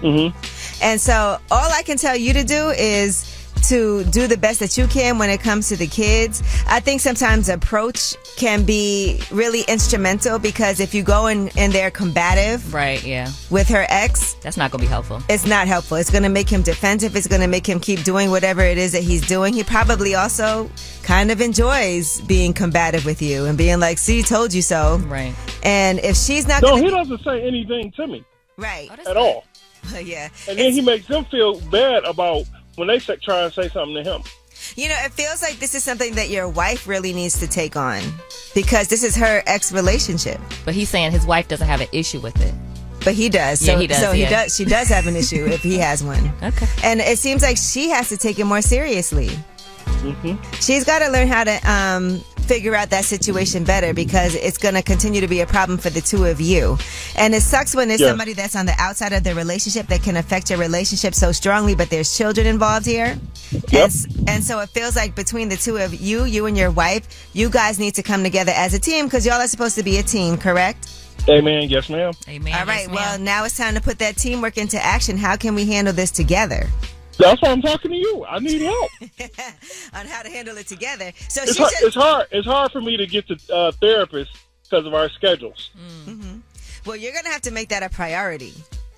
Mm-hmm. And so all I can tell you to do is to do the best that you can when it comes to the kids. I think sometimes approach can be really instrumental, because if you go in and they're combative, right, yeah, with her ex, that's not going to be helpful. It's not helpful. It's going to make him defensive. It's going to make him keep doing whatever it is that he's doing. He probably also kind of enjoys being combative with you and being like, see, told you so. Right. And if she's not he doesn't say anything to me. Right. At all. Yeah. And then he makes them feel bad about when they try and say something to him. You know, it feels like this is something that your wife really needs to take on, because this is her ex relationship. But he's saying his wife doesn't have an issue with it. But he does. So, yeah, he does. So he does. She does have an issue if he has one. Okay. And it seems like she has to take it more seriously. Mm-hmm. She's got to learn how to figure out that situation better, because it's going to continue to be a problem for the two of you. And it sucks when there's somebody that's on the outside of the relationship that can affect your relationship so strongly, but there's children involved here. Yep. And so it feels like between the two of you and your wife, you guys need to come together as a team, because y'all are supposed to be a team, correct? Amen. Yes, ma'am. Amen. All right. Yes, well, now it's time to put that teamwork into action. How can we handle this together? That's why I'm talking to you. I need help on how to handle it together. So it's hard. It's hard for me to get to therapists because of our schedules. Mm-hmm. Well, you're gonna have to make that a priority.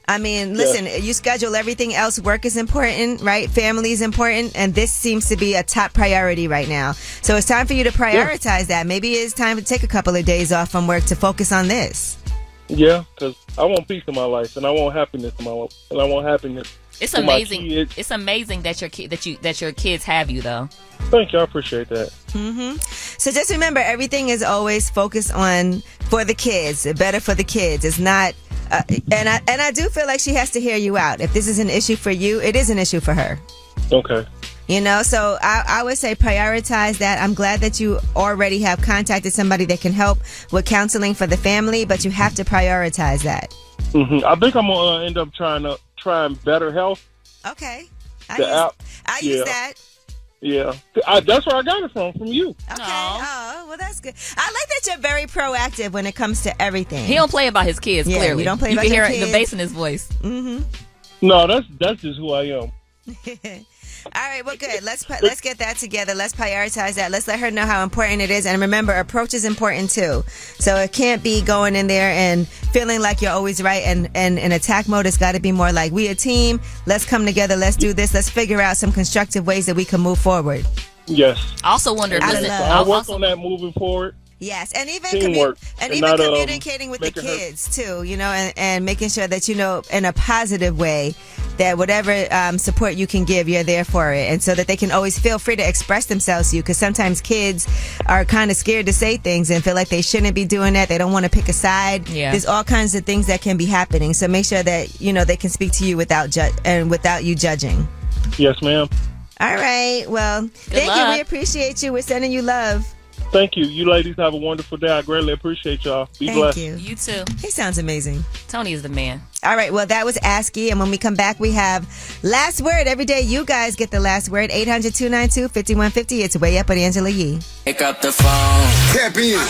I mean, listen, you schedule everything else. Work is important, right? Family is important, and this seems to be a top priority right now. So it's time for you to prioritize that. Maybe it's time to take a couple of days off from work to focus on this. Yeah, because I want peace in my life, and I want happiness in my life, and I want happiness. It's amazing. It's amazing that your kids have you, though. Thank you. I appreciate that. Mm-hmm. So just remember, everything is always focused on for the kids, better for the kids. It's not, and I do feel like she has to hear you out. If this is an issue for you, it is an issue for her. Okay. You know, so I would say prioritize that. I'm glad that you already have contacted somebody that can help with counseling for the family, but you have to prioritize that. Mm-hmm. I think I'm going to end up trying Better Health. Okay. I use that. Yeah. That's where I got it from you. Okay. Oh, well, that's good. I like that you're very proactive when it comes to everything. He don't play about his kids, clearly. You don't play about your kids. You can hear the bass in his voice. Mm-hmm. No, that's just who I am. All right, well, good. Let's get that together. Let's prioritize that. Let's let her know how important it is. And remember, approach is important, too. So it can't be going in there and feeling like you're always right. And in attack mode, it's got to be more like, we a team. Let's come together. Let's do this. Let's figure out some constructive ways that we can move forward. Yes. I also wonder, I'll work on that moving forward. Yes, and even communicating with the kids too, you know, and making sure that, you know, in a positive way, that whatever support you can give, you're there for it, and so that they can always feel free to express themselves to you, because sometimes kids are kind of scared to say things and feel like they shouldn't be doing that. They don't want to pick a side. Yeah. There's all kinds of things that can be happening, so make sure that, you know, they can speak to you without you judging. Yes, ma'am. All right, well, thank you. We appreciate you. We're sending you love. Thank you. You ladies have a wonderful day. I greatly appreciate y'all. Be blessed. Thank you. You too. He sounds amazing. Tony is the man. All right. Well, that was ASCII. And when we come back, we have last word. Every day, you guys get the last word. 800-292-5150. It's Way Up with Angela Yee. Pick up the phone. Tap in.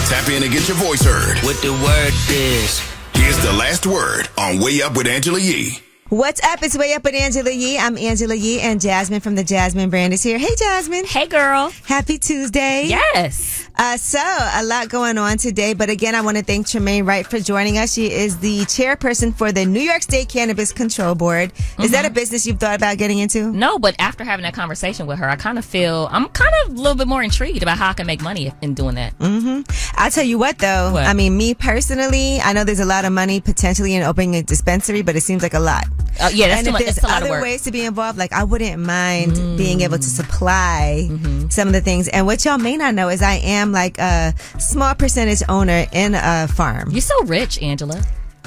Tap in and get your voice heard. What the word is. Here's the last word on Way Up with Angela Yee. What's up? It's Way Up with Angela Yee. I'm Angela Yee, and Jasmine from the Jasmine brand is here. Hey, Jasmine. Hey, girl. Happy Tuesday. Yes. So a lot going on today, but again, I want to thank Tremaine Wright for joining us. She is the chairperson for the New York State Cannabis Control Board. Is that a business you've thought about getting into? No, but after having that conversation with her, I'm kind of a little bit more intrigued about how I can make money in doing that. Mm-hmm. I'll tell you what, though. What? I mean, me personally, I know there's a lot of money potentially in opening a dispensary, but it seems like a lot. Yeah, that's and too if much. there's That's a lot of other work. ways to be involved, like I wouldn't mind being able to supply some of the things. And what y'all may not know is I am like a small percentage owner in a farm. You're so rich, Angela.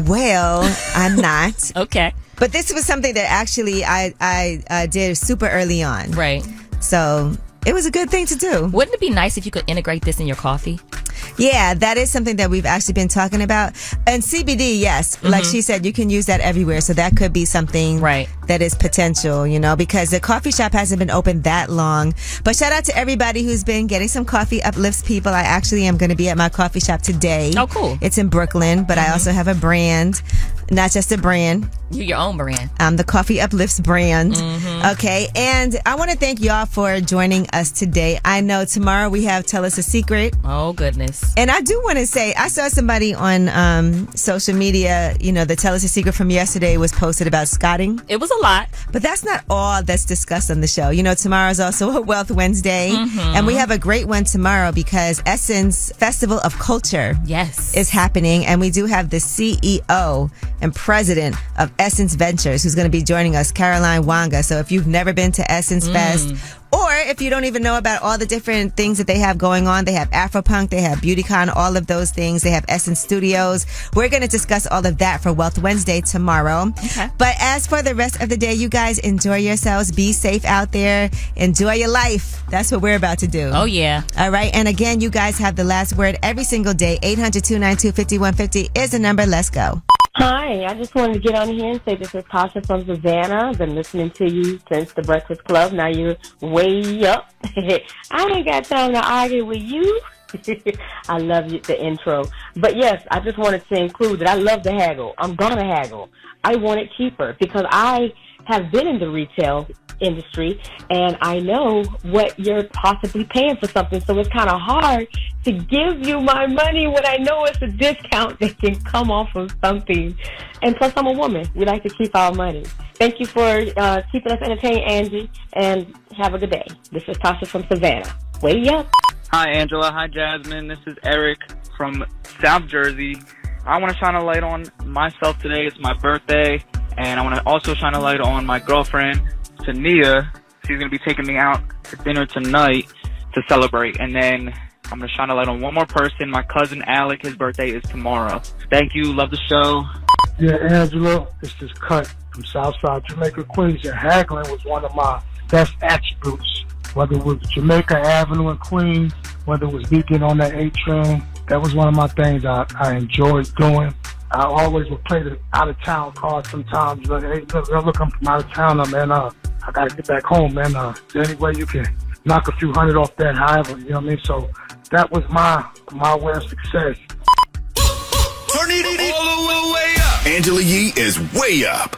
Well, I'm not. Okay. But this was something that actually I did super early on. Right. So it was a good thing to do. Wouldn't it be nice if you could integrate this in your coffee? Yeah, that is something that we've actually been talking about. And CBD, yes, like she said, you can use that everywhere. So that could be something that is potential, you know, because the coffee shop hasn't been open that long. But shout out to everybody who's been getting some coffee, uplifts people. I actually am going to be at my coffee shop today. Oh, cool. It's in Brooklyn, but I also have a brand. Not just a brand. You're your own brand. The Coffee Uplifts brand. Okay. And I want to thank y'all for joining us today. I know tomorrow we have Tell Us a Secret. Oh, goodness. And I do want to say, I saw somebody on social media, you know, the Tell Us a Secret from yesterday was posted about scotting. It was a lot. But that's not all that's discussed on the show. You know, tomorrow's also a Wealth Wednesday. And we have a great one tomorrow because Essence Festival of Culture is happening. And we do have the CEO and president of Essence Ventures who's going to be joining us, Caroline Wanga. So if you've never been to Essence Fest, or if you don't even know about all the different things that they have going on, they have Afropunk, they have BeautyCon, all of those things. They have Essence Studios. We're going to discuss all of that for Wealth Wednesday tomorrow. Okay. But as for the rest of the day, you guys enjoy yourselves. Be safe out there. Enjoy your life. That's what we're about to do. Oh, yeah. All right. And again, you guys have the last word every single day. 800-292-5150 is the number. Let's go. Hi, I just wanted to get on here and say this is Tasha from Savannah. I've been listening to you since the Breakfast Club. Now you're way up. I ain't got time to argue with you. I love you, the intro. But yes, I just wanted to include that I love to haggle. I'm going to haggle. I want it cheaper because I have been in the retail industry and I know what you're possibly paying for something. So it's kind of hard to give you my money when I know it's a discount that can come off of something. And plus I'm a woman. We like to keep our money. Thank you for keeping us entertained, Angie, and have a good day. This is Tasha from Savannah. Way up. Hi, Angela. Hi, Jasmine. This is Eric from South Jersey. I want to shine a light on myself today. It's my birthday. And I want to also shine a light on my girlfriend, Tania. She's going to be taking me out to dinner tonight to celebrate. And then I'm going to shine a light on one more person, my cousin Alec. His birthday is tomorrow. Thank you. Love the show. Yeah, Angela, it's this cut from Southside Jamaica, Queens. And haggling was one of my best attributes. Whether it was Jamaica Avenue in Queens, whether it was being on that A train, that was one of my things I enjoyed doing. I always would play the out-of-town card sometimes. Like, hey, look, I'm from out of town, man. I got to get back home, man. Is there any way you can knock a few hundred off that, however, you know what I mean? So that was my way of success. Turn it all the way up. Angela Yee is way up.